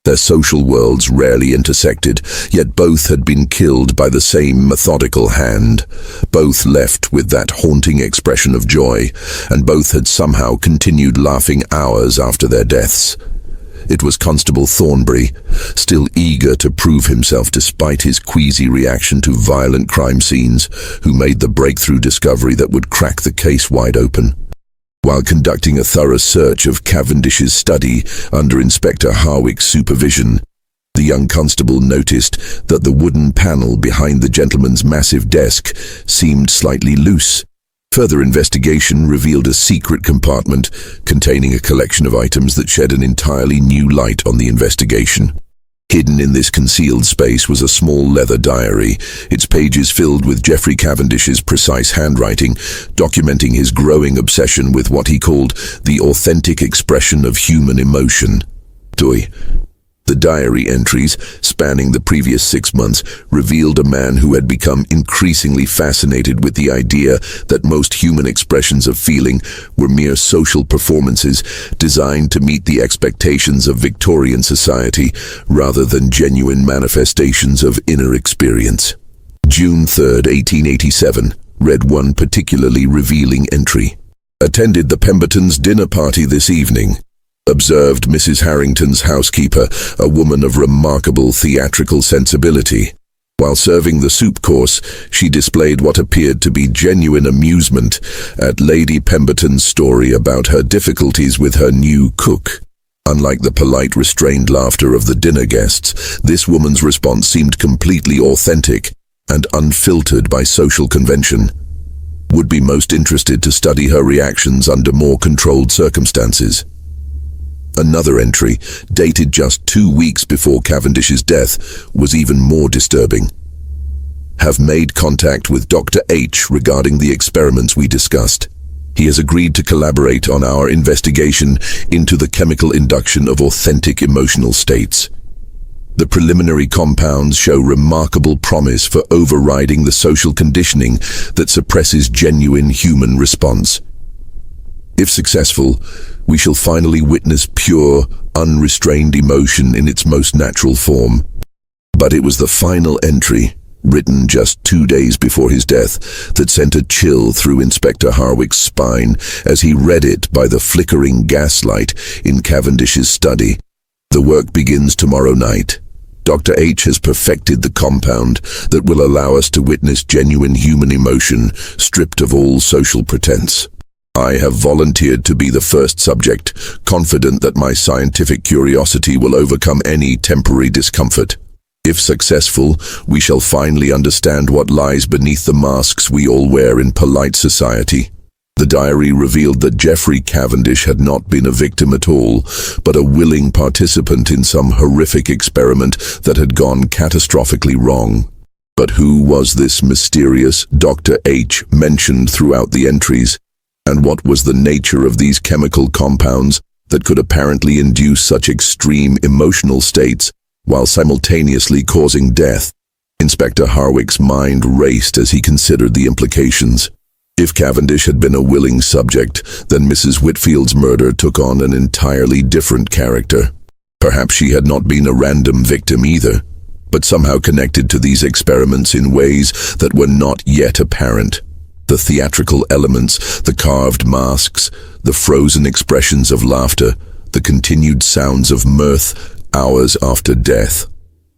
Speaker 1: Their social worlds rarely intersected, yet both had been killed by the same methodical hand. Both left with that haunting expression of joy, and both had somehow continued laughing hours after their deaths. It was Constable Thornbury, still eager to prove himself despite his queasy reaction to violent crime scenes, who made the breakthrough discovery that would crack the case wide open. While conducting a thorough search of Cavendish's study under Inspector Harwick's supervision, the young constable noticed that the wooden panel behind the gentleman's massive desk seemed slightly loose. Further investigation revealed a secret compartment containing a collection of items that shed an entirely new light on the investigation. Hidden in this concealed space was a small leather diary, its pages filled with Geoffrey Cavendish's precise handwriting, documenting his growing obsession with what he called the authentic expression of human emotion. The diary entries, spanning the previous 6 months, revealed a man who had become increasingly fascinated with the idea that most human expressions of feeling were mere social performances designed to meet the expectations of Victorian society rather than genuine manifestations of inner experience. June 3, 1887, read one particularly revealing entry. Attended the Pembertons' dinner party this evening. Observed Mrs. Harrington's housekeeper, a woman of remarkable theatrical sensibility. While serving the soup course, she displayed what appeared to be genuine amusement at Lady Pemberton's story about her difficulties with her new cook. Unlike the polite, restrained laughter of the dinner guests, this woman's response seemed completely authentic and unfiltered by social convention. Would be most interested to study her reactions under more controlled circumstances. Another entry, dated just 2 weeks before Cavendish's death, was even more disturbing. Have made contact with Dr. H regarding the experiments we discussed. He has agreed to collaborate on our investigation into the chemical induction of authentic emotional states. The preliminary compounds show remarkable promise for overriding the social conditioning that suppresses genuine human response. If successful, we shall finally witness pure, unrestrained emotion in its most natural form. But it was the final entry, written just 2 days before his death, that sent a chill through Inspector Harwick's spine as he read it by the flickering gaslight in Cavendish's study. The work begins tomorrow night. Dr. H has perfected the compound that will allow us to witness genuine human emotion, stripped of all social pretense. I have volunteered to be the first subject, confident that my scientific curiosity will overcome any temporary discomfort. If successful, we shall finally understand what lies beneath the masks we all wear in polite society. The diary revealed that Geoffrey Cavendish had not been a victim at all, but a willing participant in some horrific experiment that had gone catastrophically wrong. But who was this mysterious Dr. H mentioned throughout the entries? And what was the nature of these chemical compounds that could apparently induce such extreme emotional states while simultaneously causing death? Inspector Harwick's mind raced as he considered the implications. If Cavendish had been a willing subject, then Mrs. Whitfield's murder took on an entirely different character. Perhaps she had not been a random victim either, but somehow connected to these experiments in ways that were not yet apparent. The theatrical elements, the carved masks, the frozen expressions of laughter, the continued sounds of mirth hours after death,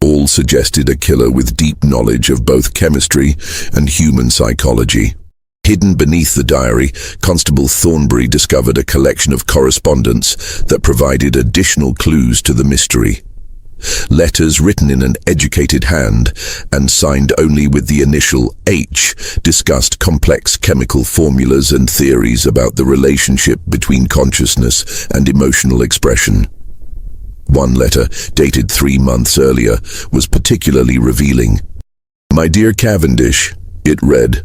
Speaker 1: all suggested a killer with deep knowledge of both chemistry and human psychology. Hidden beneath the diary, Constable Thornbury discovered a collection of correspondence that provided additional clues to the mystery. Letters written in an educated hand and signed only with the initial H discussed complex chemical formulas and theories about the relationship between consciousness and emotional expression. One letter, dated 3 months earlier, was particularly revealing. "My dear Cavendish," it read,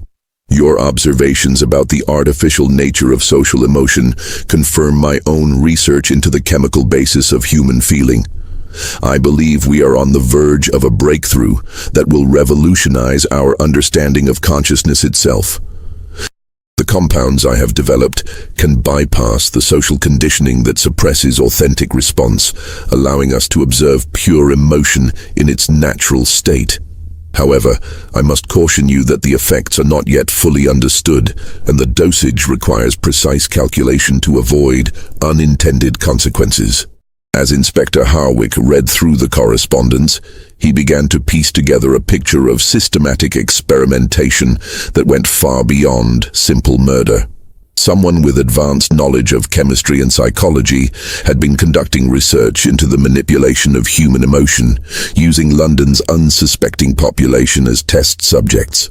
Speaker 1: "your observations about the artificial nature of social emotion confirm my own research into the chemical basis of human feeling. I believe we are on the verge of a breakthrough that will revolutionize our understanding of consciousness itself. The compounds I have developed can bypass the social conditioning that suppresses authentic response, allowing us to observe pure emotion in its natural state. However, I must caution you that the effects are not yet fully understood, and the dosage requires precise calculation to avoid unintended consequences." As Inspector Harwick read through the correspondence, he began to piece together a picture of systematic experimentation that went far beyond simple murder. Someone with advanced knowledge of chemistry and psychology had been conducting research into the manipulation of human emotion, using London's unsuspecting population as test subjects.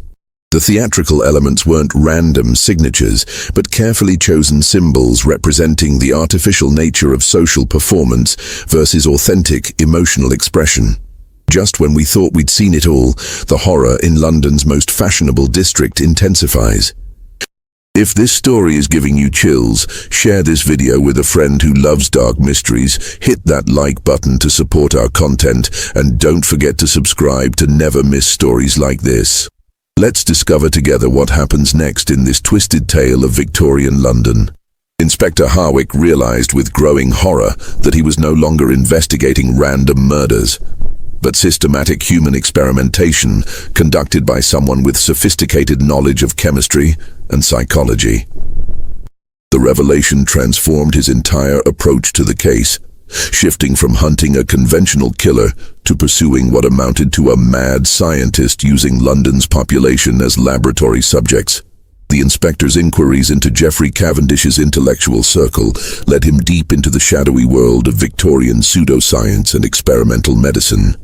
Speaker 1: The theatrical elements weren't random signatures, but carefully chosen symbols representing the artificial nature of social performance versus authentic emotional expression. Just when we thought we'd seen it all, the horror in London's most fashionable district intensifies. If this story is giving you chills, share this video with a friend who loves dark mysteries, hit that like button to support our content, and don't forget to subscribe to never miss stories like this. Let's discover together what happens next in this twisted tale of Victorian London. Inspector Harwick realized with growing horror that he was no longer investigating random murders, but systematic human experimentation conducted by someone with sophisticated knowledge of chemistry and psychology. The revelation transformed his entire approach to the case. shifting from hunting a conventional killer to pursuing what amounted to a mad scientist using London's population as laboratory subjects. The inspector's inquiries into Geoffrey Cavendish's intellectual circle led him deep into the shadowy world of Victorian pseudoscience and experimental medicine.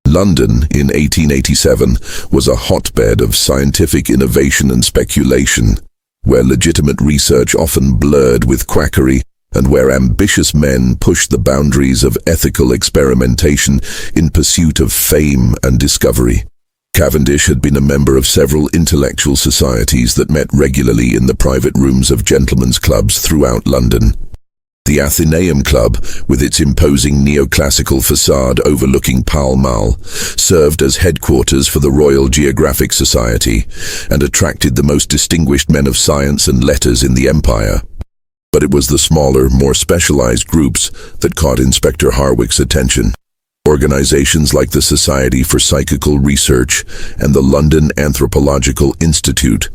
Speaker 1: London, in 1887, was a hotbed of scientific innovation and speculation, where legitimate research often blurred with quackery, and where ambitious men pushed the boundaries of ethical experimentation in pursuit of fame and discovery. Cavendish had been a member of several intellectual societies that met regularly in the private rooms of gentlemen's clubs throughout London. The Athenaeum Club, with its imposing neoclassical facade overlooking Pall Mall, served as headquarters for the Royal Geographic Society and attracted the most distinguished men of science and letters in the empire. But it was the smaller, more specialized groups that caught Inspector Harwick's attention. Organizations like the Society for Psychical Research and the London Anthropological Institute,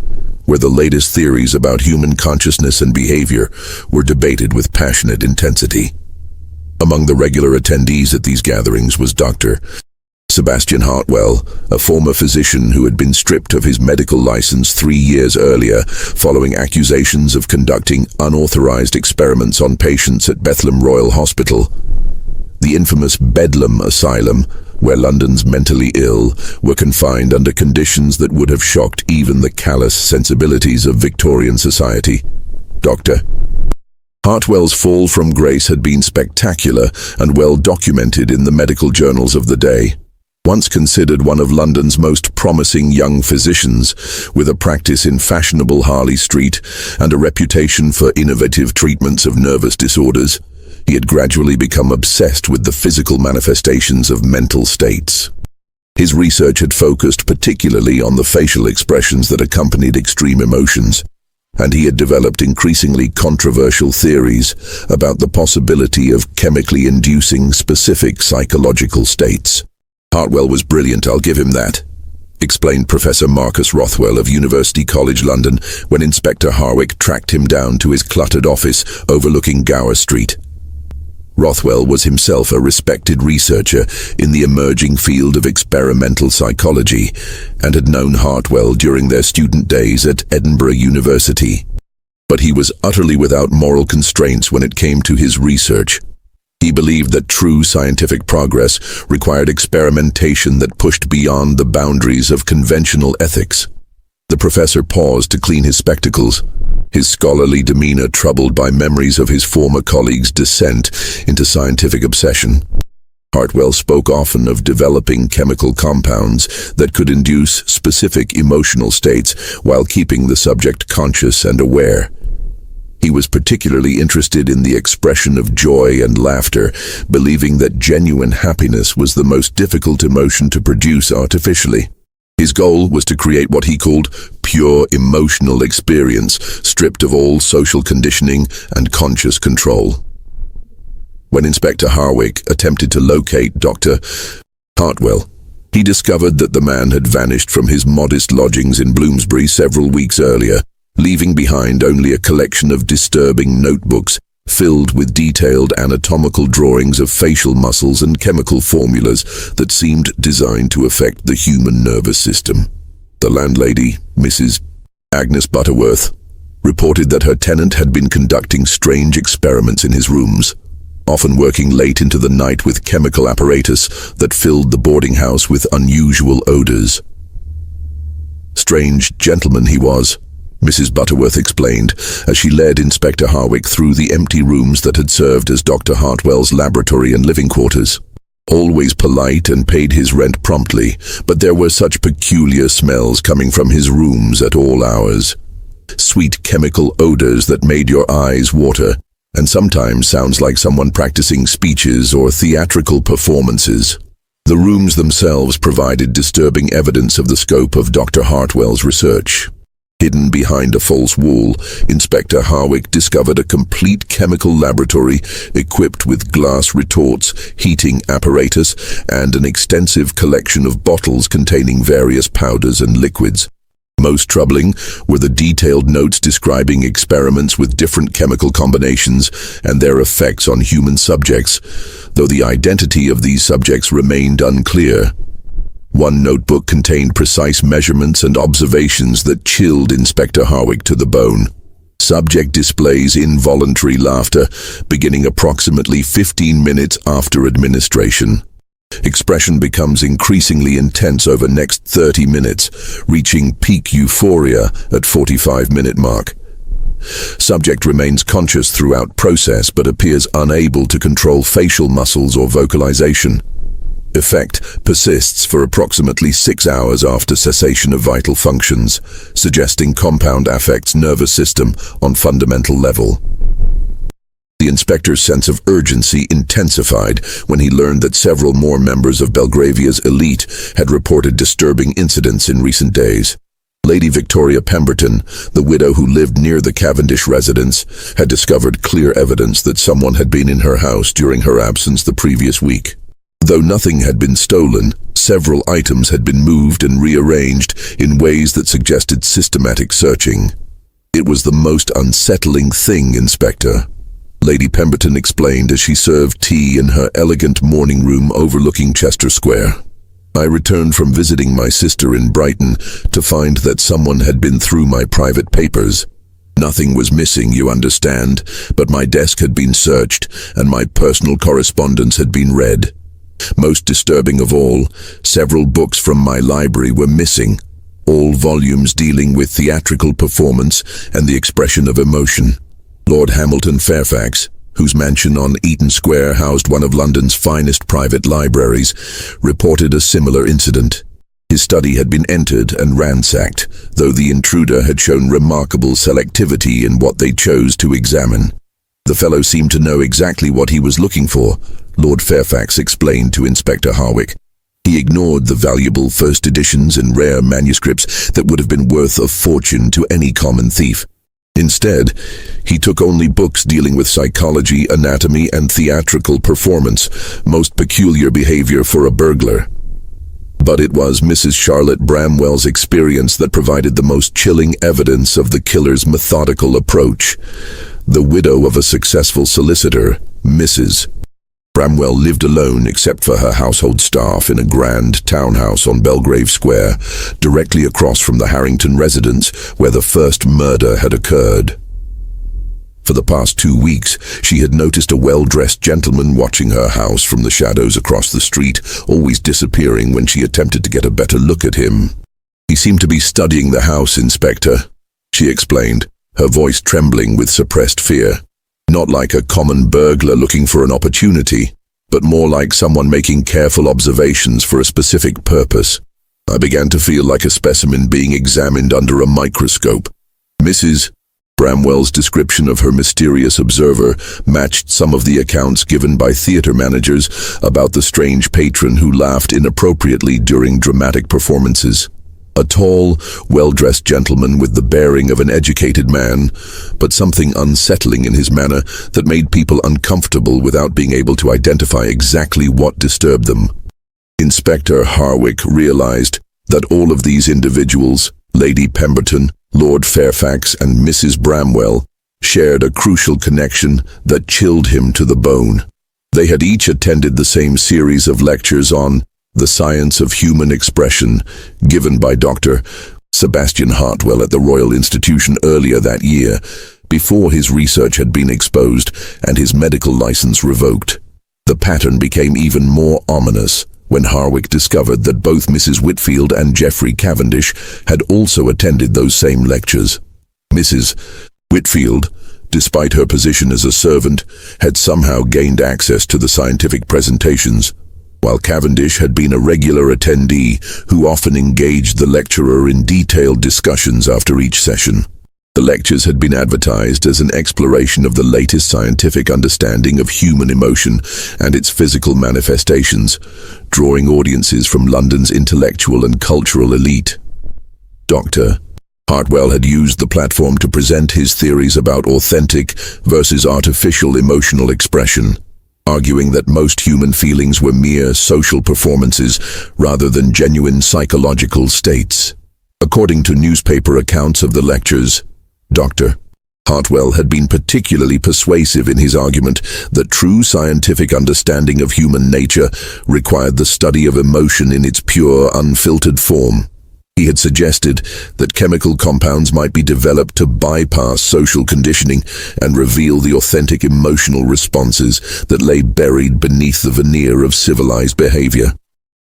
Speaker 1: where the latest theories about human consciousness and behavior were debated with passionate intensity. Among the regular attendees at these gatherings was Dr. Sebastian Hartwell, a former physician who had been stripped of his medical license 3 years earlier following accusations of conducting unauthorized experiments on patients at Bethlehem Royal Hospital. The infamous Bedlam Asylum, where London's mentally ill were confined under conditions that would have shocked even the callous sensibilities of Victorian society. Dr. Hartwell's fall from grace had been spectacular and well documented in the medical journals of the day. Once considered one of London's most promising young physicians, with a practice in fashionable Harley Street and a reputation for innovative treatments of nervous disorders, he had gradually become obsessed with the physical manifestations of mental states. His research had focused particularly on the facial expressions that accompanied extreme emotions, and he had developed increasingly controversial theories about the possibility of chemically inducing specific psychological states. Hartwell was brilliant, I'll give him that, explained Professor Marcus Rothwell of University College London when Inspector Harwick tracked him down to his cluttered office overlooking Gower Street. Rothwell was himself a respected researcher in the emerging field of experimental psychology and had known Hartwell during their student days at Edinburgh University. But he was utterly without moral constraints when it came to his research. He believed that true scientific progress required experimentation that pushed beyond the boundaries of conventional ethics. The professor paused to clean his spectacles, his scholarly demeanor troubled by memories of his former colleagues' descent into scientific obsession. Hartwell spoke often of developing chemical compounds that could induce specific emotional states while keeping the subject conscious and aware. He was particularly interested in the expression of joy and laughter, believing that genuine happiness was the most difficult emotion to produce artificially. His goal was to create what he called pure emotional experience, stripped of all social conditioning and conscious control. When Inspector Harwick attempted to locate Dr. Hartwell, he discovered that the man had vanished from his modest lodgings in Bloomsbury several weeks earlier, leaving behind only a collection of disturbing notebooks filled with detailed anatomical drawings of facial muscles and chemical formulas that seemed designed to affect the human nervous system. The landlady, Mrs. Agnes Butterworth, reported that her tenant had been conducting strange experiments in his rooms, often working late into the night with chemical apparatus that filled the boarding house with unusual odors. Strange gentleman he was, Mrs. Butterworth explained, as she led Inspector Harwick through the empty rooms that had served as Dr. Hartwell's laboratory and living quarters. Always polite and paid his rent promptly, but there were such peculiar smells coming from his rooms at all hours. Sweet chemical odors that made your eyes water, and sometimes sounds like someone practicing speeches or theatrical performances. The rooms themselves provided disturbing evidence of the scope of Dr. Hartwell's research. Hidden behind a false wall, Inspector Harwick discovered a complete chemical laboratory equipped with glass retorts, heating apparatus, and an extensive collection of bottles containing various powders and liquids. Most troubling were the detailed notes describing experiments with different chemical combinations and their effects on human subjects, though the identity of these subjects remained unclear. One notebook contained precise measurements and observations that chilled Inspector Harwick to the bone. Subject displays involuntary laughter, beginning approximately 15 minutes after administration. Expression becomes increasingly intense over next 30 minutes, reaching peak euphoria at 45-minute mark. Subject remains conscious throughout process but appears unable to control facial muscles or vocalization. Effect persists for approximately 6 hours after cessation of vital functions, suggesting compound affects nervous system on fundamental level. The inspector's sense of urgency intensified when he learned that several more members of Belgravia's elite had reported disturbing incidents in recent days. Lady Victoria Pemberton, the widow who lived near the Cavendish residence, had discovered clear evidence that someone had been in her house during her absence the previous week. Though nothing had been stolen, several items had been moved and rearranged in ways that suggested systematic searching. "It was the most unsettling thing, Inspector," Lady Pemberton explained as she served tea in her elegant morning room overlooking Chester Square. "I returned from visiting my sister in Brighton to find that someone had been through my private papers. Nothing was missing, you understand, but my desk had been searched and my personal correspondence had been read. Most disturbing of all, several books from my library were missing, all volumes dealing with theatrical performance and the expression of emotion. Lord Hamilton Fairfax, whose mansion on Eaton Square housed one of London's finest private libraries, reported a similar incident. His study had been entered and ransacked, though the intruder had shown remarkable selectivity in what they chose to examine. The fellow seemed to know exactly what he was looking for," Lord Fairfax explained to Inspector Harwick. "He ignored the valuable first editions and rare manuscripts that would have been worth a fortune to any common thief. Instead, he took only books dealing with psychology, anatomy, and theatrical performance, most peculiar behavior for a burglar. But it was Mrs. Charlotte Bramwell's experience that provided the most chilling evidence of the killer's methodical approach. The widow of a successful solicitor, Mrs. Bramwell lived alone except for her household staff in a grand townhouse on Belgrave Square, directly across from the Harrington residence where the first murder had occurred. For the past 2 weeks, she had noticed a well-dressed gentleman watching her house from the shadows across the street, always disappearing when she attempted to get a better look at him. He seemed to be studying the house, Inspector," she explained, her voice trembling with suppressed fear. "Not like a common burglar looking for an opportunity, but more like someone making careful observations for a specific purpose. I began to feel like a specimen being examined under a microscope." Mrs. Bramwell's description of her mysterious observer matched some of the accounts given by theater managers about the strange patron who laughed inappropriately during dramatic performances. A tall, well-dressed gentleman with the bearing of an educated man, but something unsettling in his manner that made people uncomfortable without being able to identify exactly what disturbed them. Inspector Harwick realized that all of these individuals, Lady Pemberton, Lord Fairfax, and Mrs. Bramwell, shared a crucial connection that chilled him to the bone. They had each attended the same series of lectures on The Science of Human Expression, given by Dr. Sebastian Hartwell at the Royal Institution earlier that year, before his research had been exposed and his medical license revoked. The pattern became even more ominous when Harwick discovered that both Mrs. Whitfield and Geoffrey Cavendish had also attended those same lectures. Mrs. Whitfield, despite her position as a servant, had somehow gained access to the scientific presentations, while Cavendish had been a regular attendee who often engaged the lecturer in detailed discussions after each session. The lectures had been advertised as an exploration of the latest scientific understanding of human emotion and its physical manifestations, drawing audiences from London's intellectual and cultural elite. Dr. Hartwell had used the platform to present his theories about authentic versus artificial emotional expression, arguing that most human feelings were mere social performances rather than genuine psychological states. According to newspaper accounts of the lectures, Dr. Hartwell had been particularly persuasive in his argument that true scientific understanding of human nature required the study of emotion in its pure, unfiltered form. He had suggested that chemical compounds might be developed to bypass social conditioning and reveal the authentic emotional responses that lay buried beneath the veneer of civilized behavior.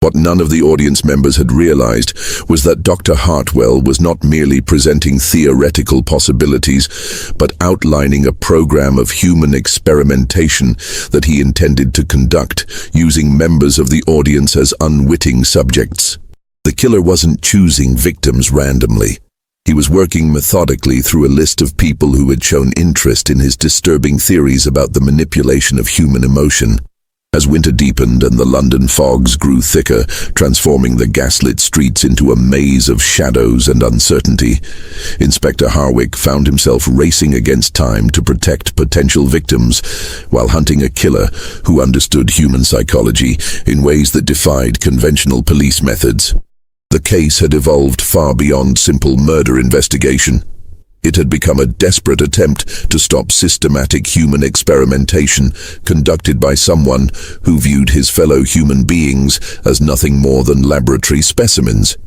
Speaker 1: What none of the audience members had realized was that Dr. Hartwell was not merely presenting theoretical possibilities, but outlining a program of human experimentation that he intended to conduct, using members of the audience as unwitting subjects. The killer wasn't choosing victims randomly. He was working methodically through a list of people who had shown interest in his disturbing theories about the manipulation of human emotion. As winter deepened and the London fogs grew thicker, transforming the gaslit streets into a maze of shadows and uncertainty, Inspector Harwick found himself racing against time to protect potential victims while hunting a killer who understood human psychology in ways that defied conventional police methods. The case had evolved far beyond simple murder investigation. It had become a desperate attempt to stop systematic human experimentation conducted by someone who viewed his fellow human beings as nothing more than laboratory specimens.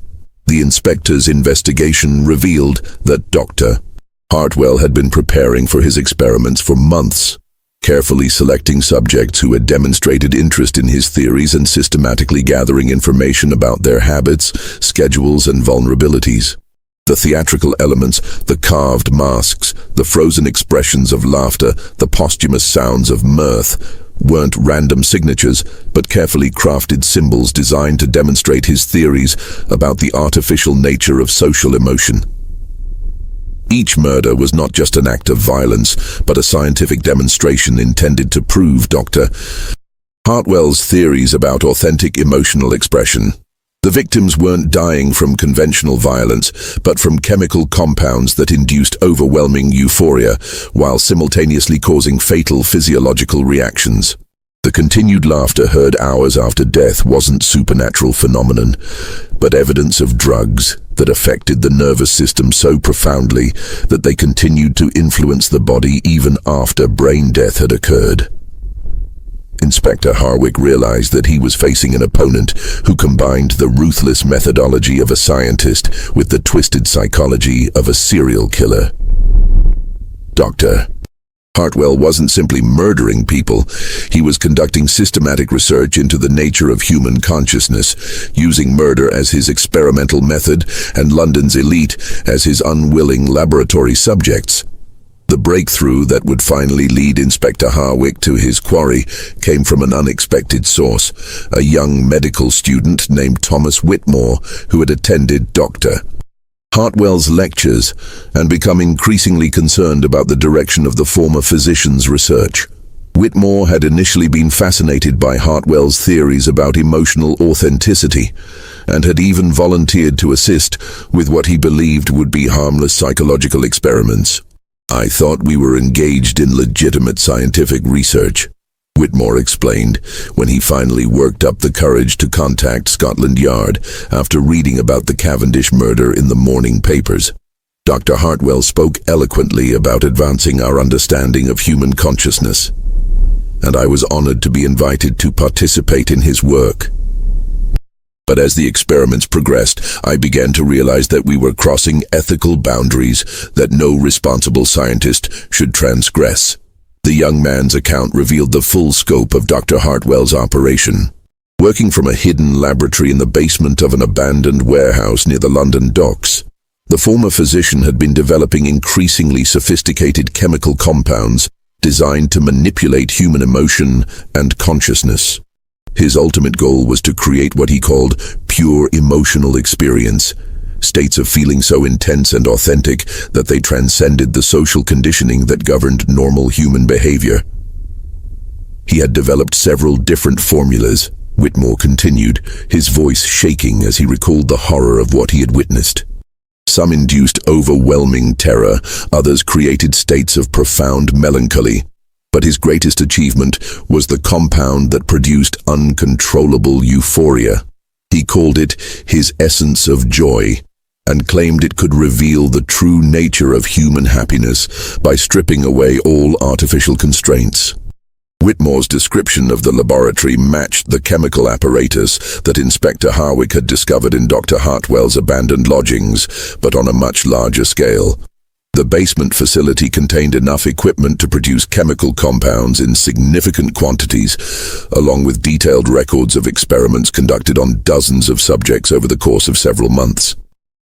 Speaker 1: The inspector's investigation revealed that Dr. Hartwell had been preparing for his experiments for months, carefully selecting subjects who had demonstrated interest in his theories and systematically gathering information about their habits, schedules, and vulnerabilities. The theatrical elements, the carved masks, the frozen expressions of laughter, the posthumous sounds of mirth, weren't random signatures, but carefully crafted symbols designed to demonstrate his theories about the artificial nature of social emotion. Each murder was not just an act of violence, but a scientific demonstration intended to prove Dr. Hartwell's theories about authentic emotional expression. The victims weren't dying from conventional violence, but from chemical compounds that induced overwhelming euphoria, while simultaneously causing fatal physiological reactions. The continued laughter heard hours after death wasn't supernatural phenomenon, but evidence of drugs that affected the nervous system so profoundly that they continued to influence the body even after brain death had occurred. Inspector Harwick realized that he was facing an opponent who combined the ruthless methodology of a scientist with the twisted psychology of a serial killer. Dr. Hartwell wasn't simply murdering people, he was conducting systematic research into the nature of human consciousness, using murder as his experimental method and London's elite as his unwilling laboratory subjects. The breakthrough that would finally lead Inspector Harwick to his quarry came from an unexpected source, a young medical student named Thomas Whitmore who had attended Dr. Hartwell's lectures and become increasingly concerned about the direction of the former physician's research. Whitmore had initially been fascinated by Hartwell's theories about emotional authenticity and had even volunteered to assist with what he believed would be harmless psychological experiments. "I thought we were engaged in legitimate scientific research," Whitmore explained when he finally worked up the courage to contact Scotland Yard after reading about the Cavendish murder in the morning papers. Dr. Hartwell spoke eloquently about advancing our understanding of human consciousness, and I was honored to be invited to participate in his work. But as the experiments progressed, I began to realize that we were crossing ethical boundaries that no responsible scientist should transgress. The young man's account revealed the full scope of Dr. Hartwell's operation. Working from a hidden laboratory in the basement of an abandoned warehouse near the London docks, the former physician had been developing increasingly sophisticated chemical compounds designed to manipulate human emotion and consciousness. His ultimate goal was to create what he called pure emotional experience, states of feeling so intense and authentic that they transcended the social conditioning that governed normal human behavior. He had developed several different formulas, Whitmore continued, his voice shaking as he recalled the horror of what he had witnessed. Some induced overwhelming terror, others created states of profound melancholy. But his greatest achievement was the compound that produced uncontrollable euphoria. He called it his essence of joy. and claimed it could reveal the true nature of human happiness by stripping away all artificial constraints. Whitmore's description of the laboratory matched the chemical apparatus that Inspector Harwick had discovered in Dr. Hartwell's abandoned lodgings, but on a much larger scale. The basement facility contained enough equipment to produce chemical compounds in significant quantities, along with detailed records of experiments conducted on dozens of subjects over the course of several months.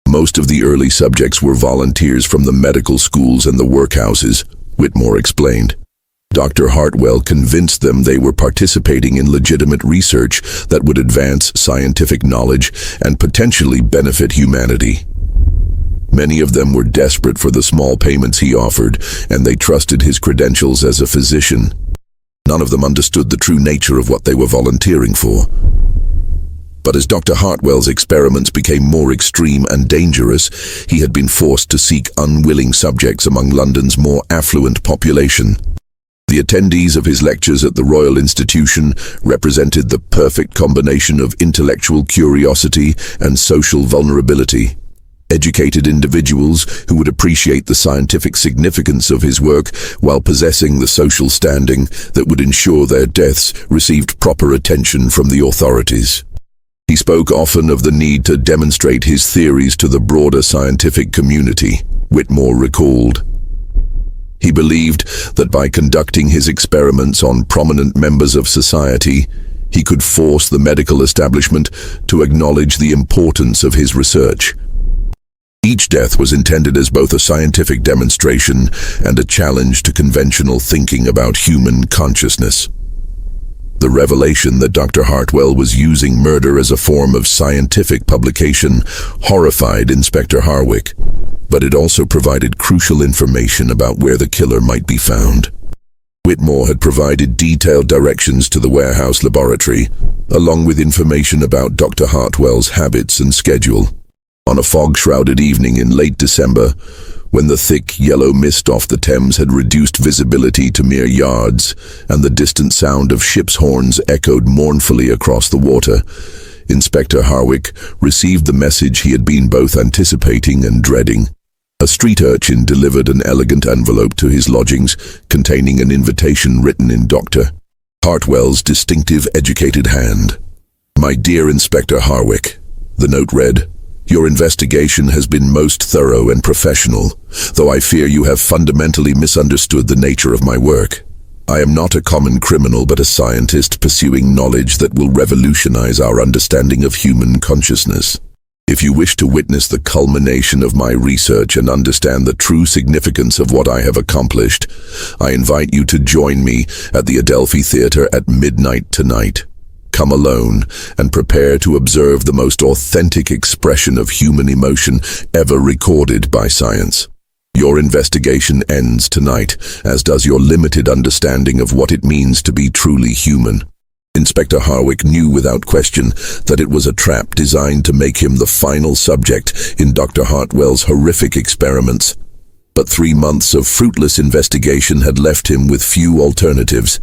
Speaker 1: Most of the early subjects were volunteers from the medical schools and the workhouses, Whitmore explained. Dr. Hartwell convinced them they were participating in legitimate research that would advance scientific knowledge and potentially benefit humanity. Many of them were desperate for the small payments he offered, and they trusted his credentials as a physician. None of them understood the true nature of what they were volunteering for. But as Dr. Hartwell's experiments became more extreme and dangerous, he had been forced to seek unwilling subjects among London's more affluent population. The attendees of his lectures at the Royal Institution represented the perfect combination of intellectual curiosity and social vulnerability. Educated individuals who would appreciate the scientific significance of his work while possessing the social standing that would ensure their deaths received proper attention from the authorities. He spoke often of the need to demonstrate his theories to the broader scientific community, Whitmore recalled. He believed that by conducting his experiments on prominent members of society, he could force the medical establishment to acknowledge the importance of his research. Each death was intended as both a scientific demonstration and a challenge to conventional thinking about human consciousness. The revelation that Dr. Hartwell was using murder as a form of scientific publication horrified Inspector Harwick, but it also provided crucial information about where the killer might be found. Whitmore had provided detailed directions to the warehouse laboratory, along with information about Dr. Hartwell's habits and schedule. On a fog-shrouded evening in late December, when the thick yellow mist off the Thames had reduced visibility to mere yards, and the distant sound of ships' horns echoed mournfully across the water, Inspector Harwick received the message he had been both anticipating and dreading. A street urchin delivered an elegant envelope to his lodgings containing an invitation written in Dr. Hartwell's distinctive educated hand. "My dear Inspector Harwick," the note read, "your investigation has been most thorough and professional, though I fear you have fundamentally misunderstood the nature of my work. I am not a common criminal but a scientist pursuing knowledge that will revolutionize our understanding of human consciousness. If you wish to witness the culmination of my research and understand the true significance of what I have accomplished, I invite you to join me at the Adelphi Theatre at midnight tonight. Come alone and prepare to observe the most authentic expression of human emotion ever recorded by science. Your investigation ends tonight, as does your limited understanding of what it means to be truly human." Inspector Harwick knew without question that it was a trap designed to make him the final subject in Dr. Hartwell's horrific experiments. But 3 months of fruitless investigation had left him with few alternatives,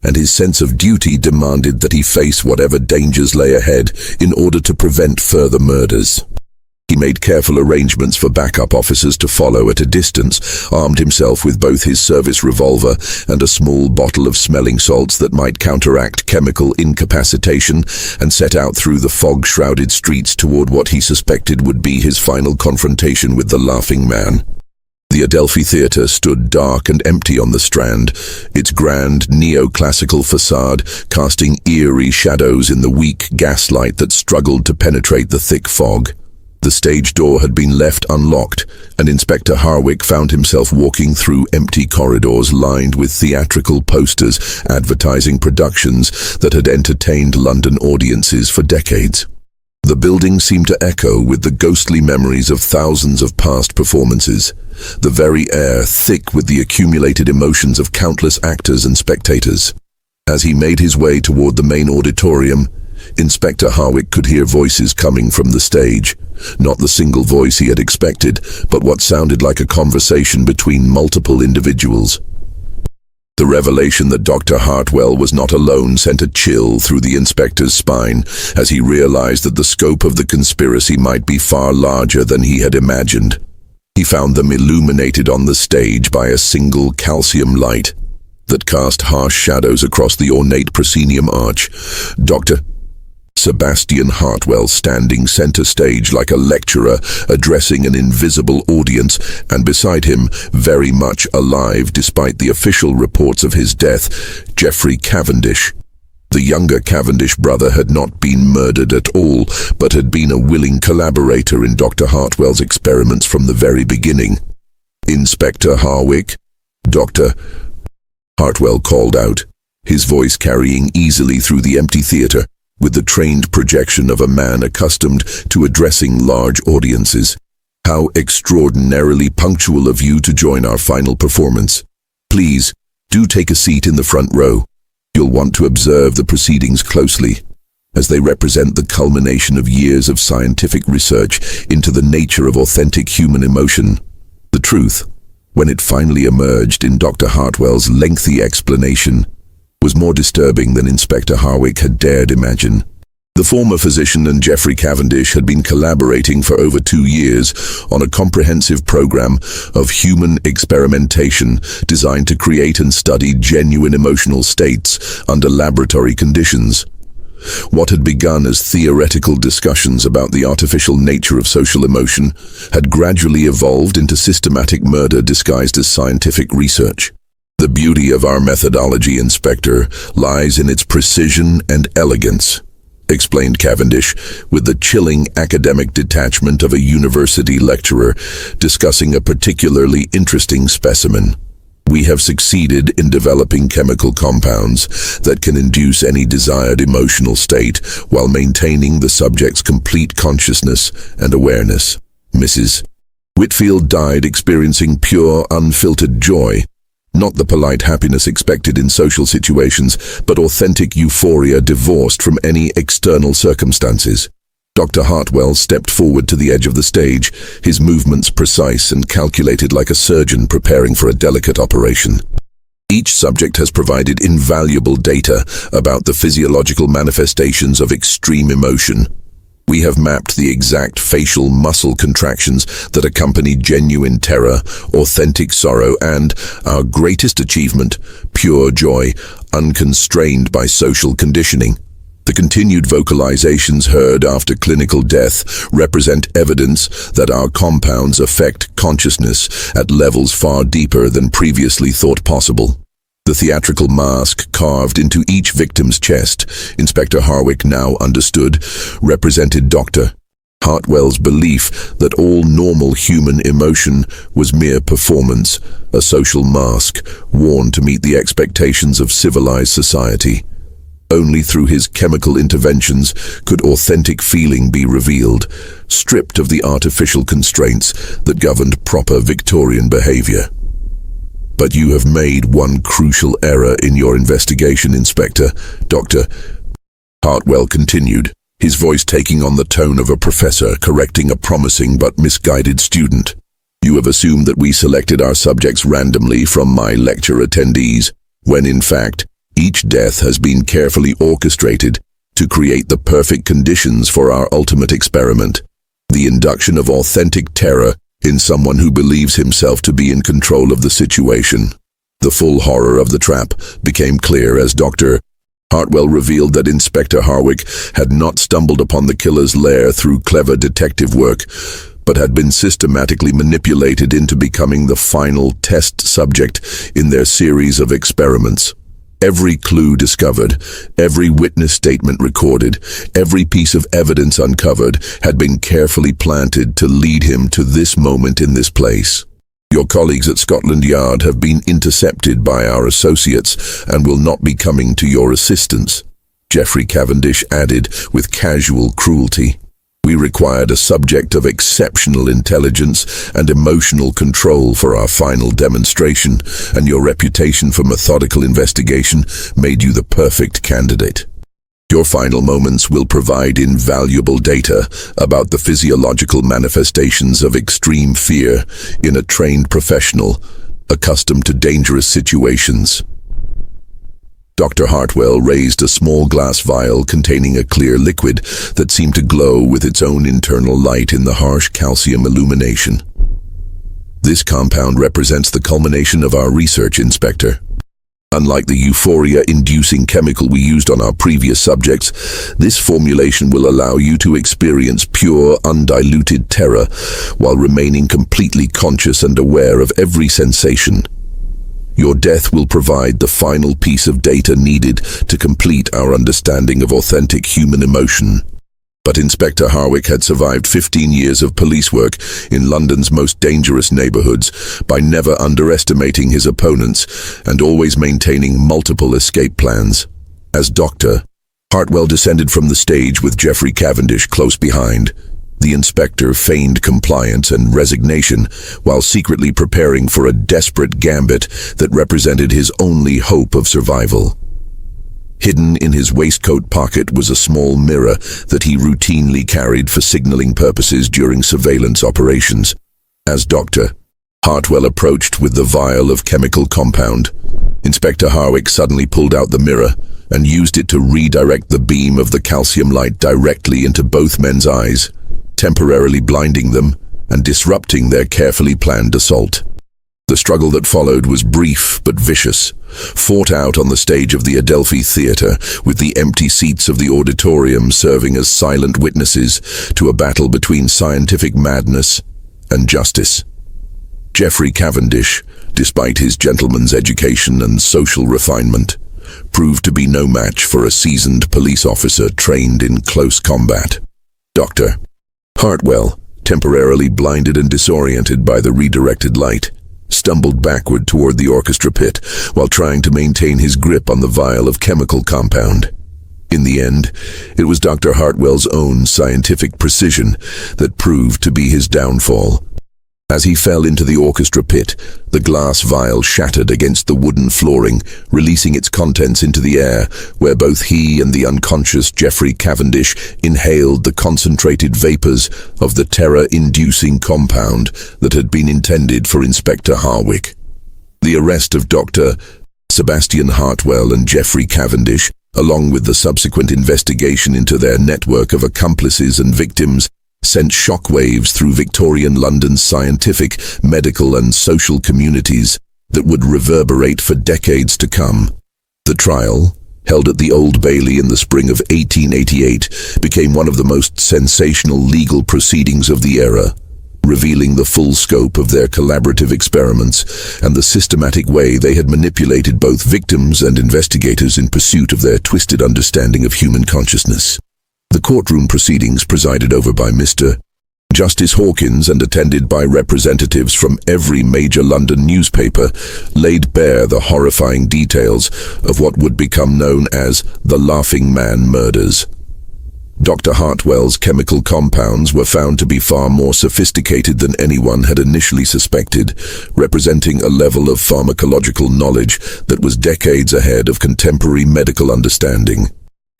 Speaker 1: and his sense of duty demanded that he face whatever dangers lay ahead in order to prevent further murders. He made careful arrangements for backup officers to follow at a distance, armed himself with both his service revolver and a small bottle of smelling salts that might counteract chemical incapacitation, and set out through the fog-shrouded streets toward what he suspected would be his final confrontation with the Laughing Man. The Adelphi Theatre stood dark and empty on the Strand, its grand neoclassical facade casting eerie shadows in the weak gaslight that struggled to penetrate the thick fog. The stage door had been left unlocked, and Inspector Harwick found himself walking through empty corridors lined with theatrical posters advertising productions that had entertained London audiences for decades. The building seemed to echo with the ghostly memories of thousands of past performances, the very air thick with the accumulated emotions of countless actors and spectators. As he made his way toward the main auditorium, Inspector Harwick could hear voices coming from the stage, not the single voice he had expected, but what sounded like a conversation between multiple individuals. The revelation that Dr. Hartwell was not alone sent a chill through the inspector's spine as he realized that the scope of the conspiracy might be far larger than he had imagined. He found them illuminated on the stage by a single calcium light that cast harsh shadows across the ornate proscenium arch. Dr. Sebastian Hartwell standing center stage like a lecturer addressing an invisible audience, and beside him, very much alive despite the official reports of his death, Geoffrey Cavendish. The younger Cavendish brother had not been murdered at all, but had been a willing collaborator in Dr. Hartwell's experiments from the very beginning. "Inspector Harwick," Dr. Hartwell called out, his voice carrying easily through the empty theater, with the trained projection of a man accustomed to addressing large audiences. "How extraordinarily punctual of you to join our final performance. Please, do take a seat in the front row. You'll want to observe the proceedings closely, as they represent the culmination of years of scientific research into the nature of authentic human emotion." The truth, when it finally emerged in Dr. Hartwell's lengthy explanation, was more disturbing than Inspector Harwick had dared imagine. The former physician and Geoffrey Cavendish had been collaborating for over 2 years on a comprehensive program of human experimentation designed to create and study genuine emotional states under laboratory conditions. What had begun as theoretical discussions about the artificial nature of social emotion had gradually evolved into systematic murder disguised as scientific research. "The beauty of our methodology, Inspector, lies in its precision and elegance," explained Cavendish, with the chilling academic detachment of a university lecturer discussing a particularly interesting specimen. "We have succeeded in developing chemical compounds that can induce any desired emotional state while maintaining the subject's complete consciousness and awareness. Mrs. Whitfield died experiencing pure, unfiltered joy, not the polite happiness expected in social situations, but authentic euphoria divorced from any external circumstances." Dr. Hartwell stepped forward to the edge of the stage, his movements precise and calculated like a surgeon preparing for a delicate operation. "Each subject has provided invaluable data about the physiological manifestations of extreme emotion. We have mapped the exact facial muscle contractions that accompany genuine terror, authentic sorrow, and, our greatest achievement, pure joy, unconstrained by social conditioning. The continued vocalizations heard after clinical death represent evidence that our compounds affect consciousness at levels far deeper than previously thought possible." The theatrical mask carved into each victim's chest, Inspector Harwick now understood, represented Dr. Hartwell's belief that all normal human emotion was mere performance, a social mask worn to meet the expectations of civilized society. Only through his chemical interventions could authentic feeling be revealed, stripped of the artificial constraints that governed proper Victorian behavior. "But you have made one crucial error in your investigation, Inspector," Dr. Hartwell continued, his voice taking on the tone of a professor correcting a promising but misguided student. "You have assumed that we selected our subjects randomly from my lecture attendees, when in fact, each death has been carefully orchestrated to create the perfect conditions for our ultimate experiment, the induction of authentic terror in someone who believes himself to be in control of the situation." The full horror of the trap became clear as Dr. Hartwell revealed that Inspector Harwick had not stumbled upon the killer's lair through clever detective work, but had been systematically manipulated into becoming the final test subject in their series of experiments. Every clue discovered, every witness statement recorded, every piece of evidence uncovered had been carefully planted to lead him to this moment in this place. "Your colleagues at Scotland Yard have been intercepted by our associates and will not be coming to your assistance," Geoffrey Cavendish added with casual cruelty. "We required a subject of exceptional intelligence and emotional control for our final demonstration, and your reputation for methodical investigation made you the perfect candidate. Your final moments will provide invaluable data about the physiological manifestations of extreme fear in a trained professional accustomed to dangerous situations." Dr. Hartwell raised a small glass vial containing a clear liquid that seemed to glow with its own internal light in the harsh calcium illumination. This compound represents the culmination of our research, Inspector. Unlike the euphoria-inducing chemical we used on our previous subjects, this formulation will allow you to experience pure, undiluted terror while remaining completely conscious and aware of every sensation. Your death will provide the final piece of data needed to complete our understanding of authentic human emotion. But Inspector Harwick had survived 15 years of police work in London's most dangerous neighborhoods by never underestimating his opponents and always maintaining multiple escape plans. As Doctor, Hartwell descended from the stage with Geoffrey Cavendish close behind. The inspector feigned compliance and resignation while secretly preparing for a desperate gambit that represented his only hope of survival. Hidden in his waistcoat pocket was a small mirror that he routinely carried for signaling purposes during surveillance operations. As Doctor, Hartwell approached with the vial of chemical compound. Inspector Harwick suddenly pulled out the mirror and used it to redirect the beam of the calcium light directly into both men's eyes, temporarily blinding them and disrupting their carefully planned assault. The struggle that followed was brief but vicious, fought out on the stage of the Adelphi Theatre, with the empty seats of the auditorium serving as silent witnesses to a battle between scientific madness and justice. Geoffrey Cavendish, despite his gentleman's education and social refinement, proved to be no match for a seasoned police officer trained in close combat. Dr. Hartwell, temporarily blinded and disoriented by the redirected light, stumbled backward toward the orchestra pit while trying to maintain his grip on the vial of chemical compound. In the end, it was Dr. Hartwell's own scientific precision that proved to be his downfall. As he fell into the orchestra pit, the glass vial shattered against the wooden flooring, releasing its contents into the air, where both he and the unconscious Geoffrey Cavendish inhaled the concentrated vapors of the terror-inducing compound that had been intended for Inspector Harwick. The arrest of Dr. Sebastian Hartwell and Geoffrey Cavendish, along with the subsequent investigation into their network of accomplices and victims, sent shockwaves through Victorian London's scientific, medical and social communities that would reverberate for decades to come. The trial, held at the Old Bailey in the spring of 1888, became one of the most sensational legal proceedings of the era, revealing the full scope of their collaborative experiments and the systematic way they had manipulated both victims and investigators in pursuit of their twisted understanding of human consciousness. The courtroom proceedings, presided over by Mr. Justice Hawkins and attended by representatives from every major London newspaper, laid bare the horrifying details of what would become known as the Laughing Man murders. Dr. Hartwell's chemical compounds were found to be far more sophisticated than anyone had initially suspected, representing a level of pharmacological knowledge that was decades ahead of contemporary medical understanding.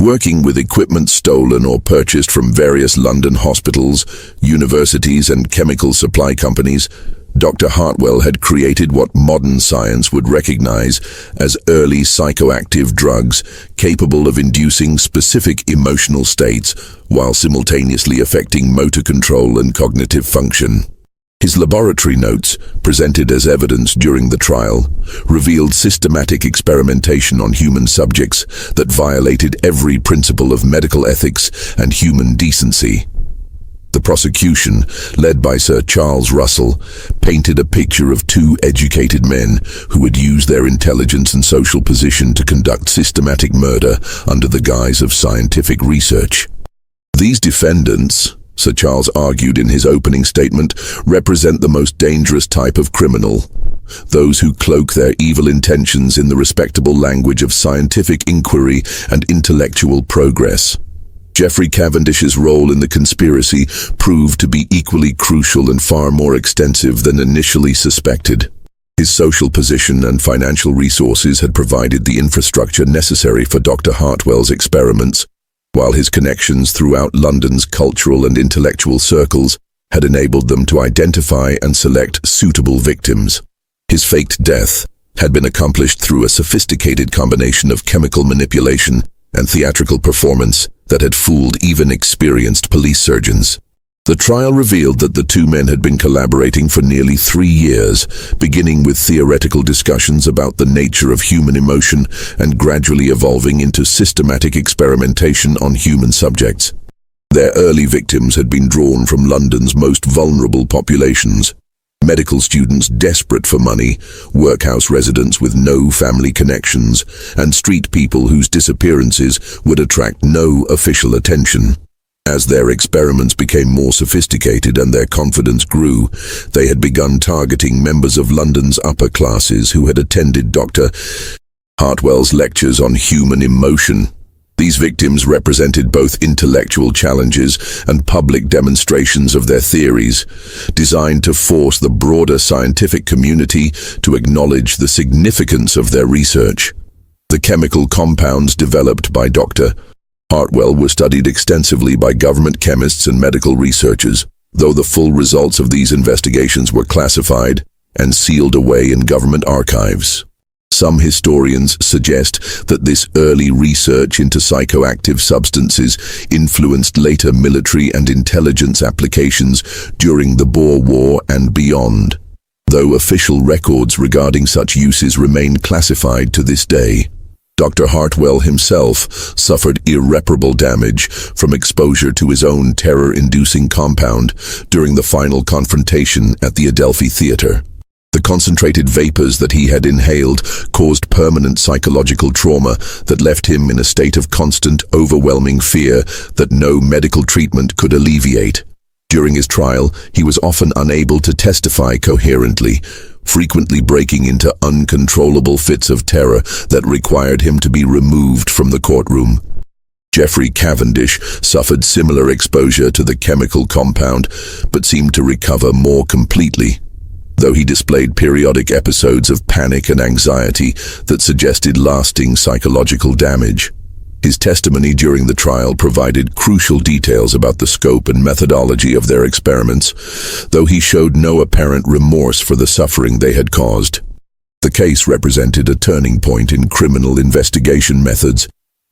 Speaker 1: Working with equipment stolen or purchased from various London hospitals, universities and chemical supply companies, Dr. Hartwell had created what modern science would recognize as early psychoactive drugs capable of inducing specific emotional states while simultaneously affecting motor control and cognitive function. His laboratory notes, presented as evidence during the trial, revealed systematic experimentation on human subjects that violated every principle of medical ethics and human decency. The prosecution, led by Sir Charles Russell, painted a picture of two educated men who would use their intelligence and social position to conduct systematic murder under the guise of scientific research. These defendants, Sir Charles argued in his opening statement, represent the most dangerous type of criminal, those who cloak their evil intentions in the respectable language of scientific inquiry and intellectual progress. Geoffrey Cavendish's role in the conspiracy proved to be equally crucial and far more extensive than initially suspected. His social position and financial resources had provided the infrastructure necessary for Dr. Hartwell's experiments, while his connections throughout London's cultural and intellectual circles had enabled them to identify and select suitable victims. His faked death had been accomplished through a sophisticated combination of chemical manipulation and theatrical performance that had fooled even experienced police surgeons. The trial revealed that the two men had been collaborating for nearly 3 years, beginning with theoretical discussions about the nature of human emotion and gradually evolving into systematic experimentation on human subjects. Their early victims had been drawn from London's most vulnerable populations: medical students desperate for money, workhouse residents with no family connections, and street people whose disappearances would attract no official attention. As their experiments became more sophisticated and their confidence grew, they had begun targeting members of London's upper classes who had attended Dr. Hartwell's lectures on human emotion. These victims represented both intellectual challenges and public demonstrations of their theories, designed to force the broader scientific community to acknowledge the significance of their research. The chemical compounds developed by Dr. Hartwell were studied extensively by government chemists and medical researchers, though the full results of these investigations were classified and sealed away in government archives. Some historians suggest that this early research into psychoactive substances influenced later military and intelligence applications during the Boer War and beyond, though official records regarding such uses remain classified to this day. Dr. Hartwell himself suffered irreparable damage from exposure to his own terror-inducing compound during the final confrontation at the Adelphi Theatre. The concentrated vapors that he had inhaled caused permanent psychological trauma that left him in a state of constant, overwhelming fear that no medical treatment could alleviate. During his trial, he was often unable to testify coherently, frequently breaking into uncontrollable fits of terror that required him to be removed from the courtroom. Geoffrey Cavendish suffered similar exposure to the chemical compound, but seemed to recover more completely, though he displayed periodic episodes of panic and anxiety that suggested lasting psychological damage. His testimony during the trial provided crucial details about the scope and methodology of their experiments, though he showed no apparent remorse for the suffering they had caused. The case represented a turning point in criminal investigation methods,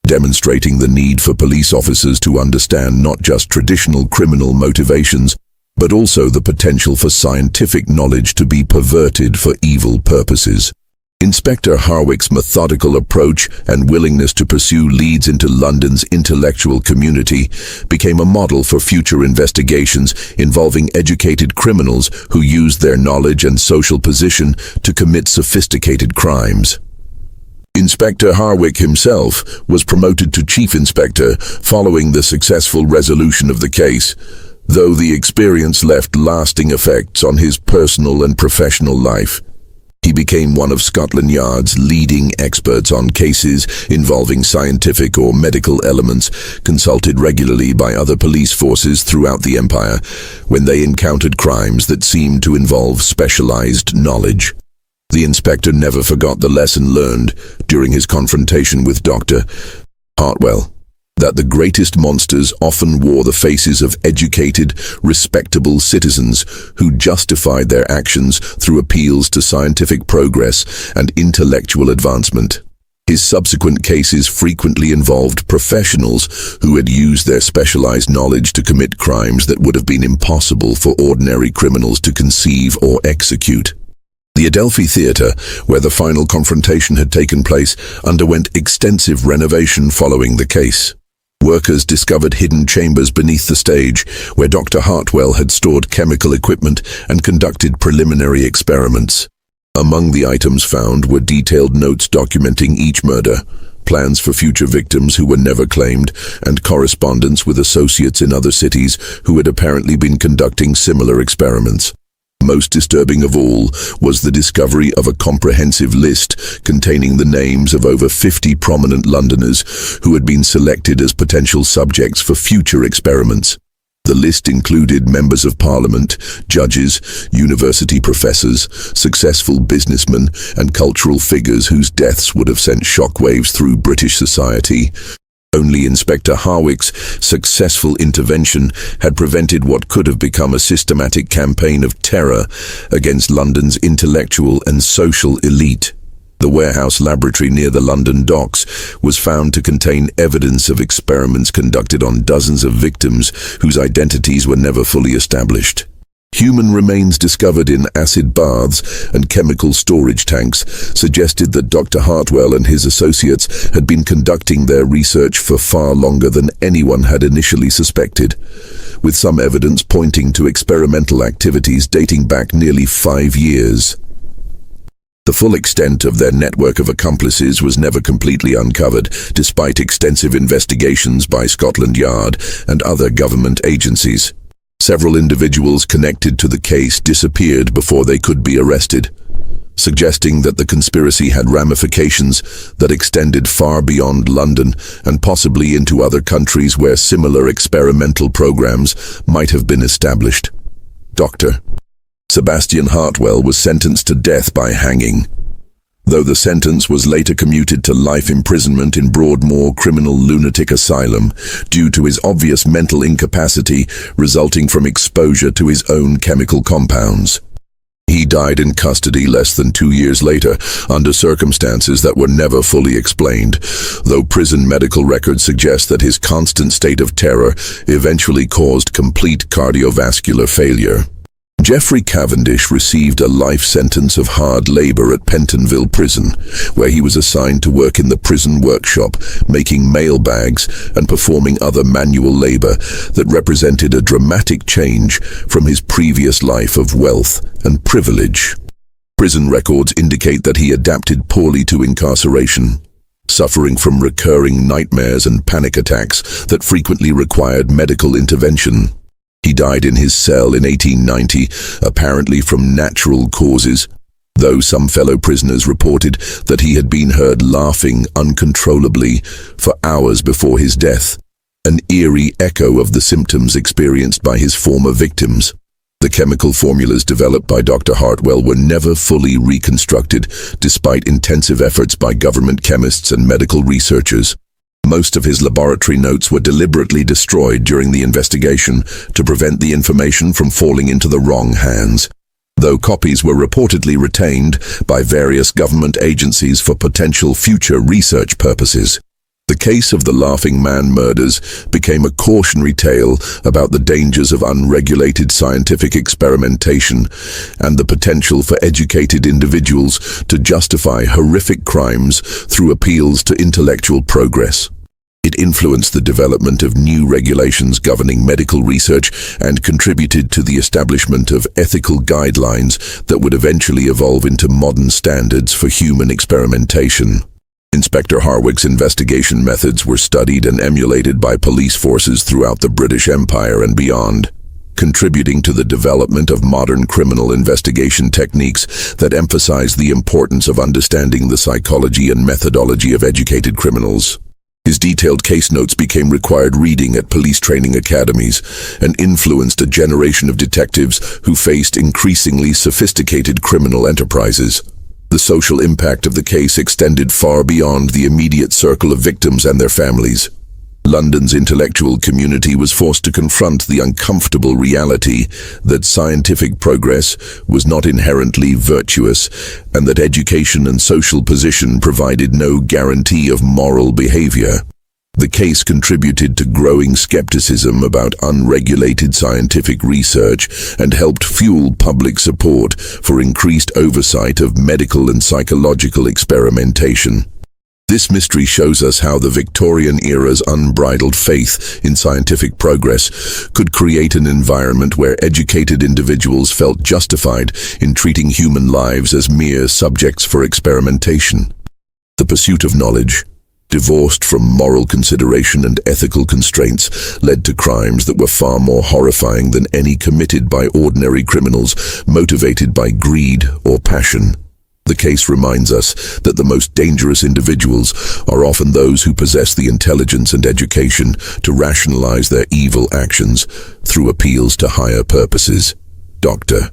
Speaker 1: demonstrating the need for police officers to understand not just traditional criminal motivations, but also the potential for scientific knowledge to be perverted for evil purposes. Inspector Harwick's methodical approach and willingness to pursue leads into London's intellectual community became a model for future investigations involving educated criminals who used their knowledge and social position to commit sophisticated crimes. Inspector Harwick himself was promoted to Chief Inspector following the successful resolution of the case, though the experience left lasting effects on his personal and professional life. He became one of Scotland Yard's leading experts on cases involving scientific or medical elements, consulted regularly by other police forces throughout the empire when they encountered crimes that seemed to involve specialized knowledge. The inspector never forgot the lesson learned during his confrontation with Dr. Hartwell, that the greatest monsters often wore the faces of educated, respectable citizens who justified their actions through appeals to scientific progress and intellectual advancement. His subsequent cases frequently involved professionals who had used their specialized knowledge to commit crimes that would have been impossible for ordinary criminals to conceive or execute. The Adelphi Theatre, where the final confrontation had taken place, underwent extensive renovation following the case. Workers discovered hidden chambers beneath the stage, where Dr. Hartwell had stored chemical equipment and conducted preliminary experiments. Among the items found were detailed notes documenting each murder, plans for future victims who were never claimed, and correspondence with associates in other cities who had apparently been conducting similar experiments. Most disturbing of all was the discovery of a comprehensive list containing the names of over 50 prominent Londoners who had been selected as potential subjects for future experiments. The list included members of parliament, judges, university professors, successful businessmen, and cultural figures whose deaths would have sent shockwaves through British society. Only Inspector Harwick's successful intervention had prevented what could have become a systematic campaign of terror against London's intellectual and social elite. The warehouse laboratory near the London docks was found to contain evidence of experiments conducted on dozens of victims whose identities were never fully established. Human remains discovered in acid baths and chemical storage tanks suggested that Dr. Hartwell and his associates had been conducting their research for far longer than anyone had initially suspected, with some evidence pointing to experimental activities dating back nearly 5 years. The full extent of their network of accomplices was never completely uncovered, despite extensive investigations by Scotland Yard and other government agencies. Several individuals connected to the case disappeared before they could be arrested, suggesting that the conspiracy had ramifications that extended far beyond London and possibly into other countries where similar experimental programs might have been established. Dr. Sebastian Hartwell was sentenced to death by hanging, though the sentence was later commuted to life imprisonment in Broadmoor Criminal Lunatic Asylum due to his obvious mental incapacity resulting from exposure to his own chemical compounds. He died in custody less than 2 years later, under circumstances that were never fully explained, though prison medical records suggest that his constant state of terror eventually caused complete cardiovascular failure. Geoffrey Cavendish received a life sentence of hard labor at Pentonville Prison, where he was assigned to work in the prison workshop, making mail bags and performing other manual labor that represented a dramatic change from his previous life of wealth and privilege. Prison records indicate that he adapted poorly to incarceration, suffering from recurring nightmares and panic attacks that frequently required medical intervention. He died in his cell in 1890, apparently from natural causes, though some fellow prisoners reported that he had been heard laughing uncontrollably for hours before his death, an eerie echo of the symptoms experienced by his former victims. The chemical formulas developed by Dr. Hartwell were never fully reconstructed, despite intensive efforts by government chemists and medical researchers. Most of his laboratory notes were deliberately destroyed during the investigation to prevent the information from falling into the wrong hands, though copies were reportedly retained by various government agencies for potential future research purposes. The case of the Laughing Man murders became a cautionary tale about the dangers of unregulated scientific experimentation and the potential for educated individuals to justify horrific crimes through appeals to intellectual progress. It influenced the development of new regulations governing medical research and contributed to the establishment of ethical guidelines that would eventually evolve into modern standards for human experimentation. Inspector Harwick's investigation methods were studied and emulated by police forces throughout the British Empire and beyond, contributing to the development of modern criminal investigation techniques that emphasize the importance of understanding the psychology and methodology of educated criminals. His detailed case notes became required reading at police training academies and influenced a generation of detectives who faced increasingly sophisticated criminal enterprises. The social impact of the case extended far beyond the immediate circle of victims and their families. London's intellectual community was forced to confront the uncomfortable reality that scientific progress was not inherently virtuous and that education and social position provided no guarantee of moral behavior. The case contributed to growing skepticism about unregulated scientific research and helped fuel public support for increased oversight of medical and psychological experimentation. This mystery shows us how the Victorian era's unbridled faith in scientific progress could create an environment where educated individuals felt justified in treating human lives as mere subjects for experimentation. The pursuit of knowledge, divorced from moral consideration and ethical constraints, led to crimes that were far more horrifying than any committed by ordinary criminals motivated by greed or passion. The case reminds us that the most dangerous individuals are often those who possess the intelligence and education to rationalize their evil actions through appeals to higher purposes. Dr.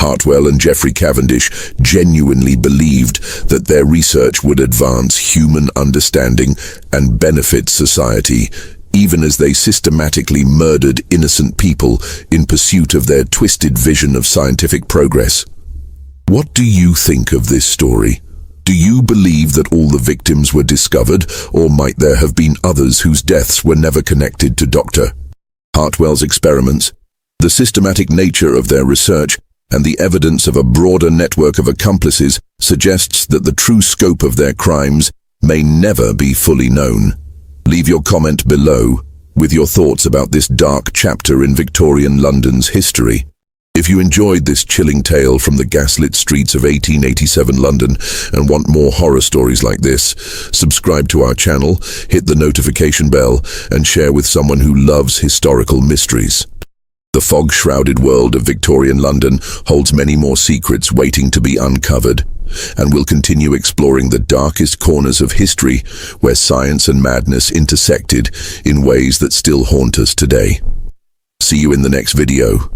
Speaker 1: Hartwell and Geoffrey Cavendish genuinely believed that their research would advance human understanding and benefit society, even as they systematically murdered innocent people in pursuit of their twisted vision of scientific progress. What do you think of this story? Do you believe that all the victims were discovered, or might there have been others whose deaths were never connected to Dr. Hartwell's experiments? The systematic nature of their research and the evidence of a broader network of accomplices suggests that the true scope of their crimes may never be fully known. Leave your comment below with your thoughts about this dark chapter in Victorian London's history. If you enjoyed this chilling tale from the gaslit streets of 1887 London and want more horror stories like this, subscribe to our channel, hit the notification bell, and share with someone who loves historical mysteries. The fog-shrouded world of Victorian London holds many more secrets waiting to be uncovered, and we'll continue exploring the darkest corners of history where science and madness intersected in ways that still haunt us today. See you in the next video.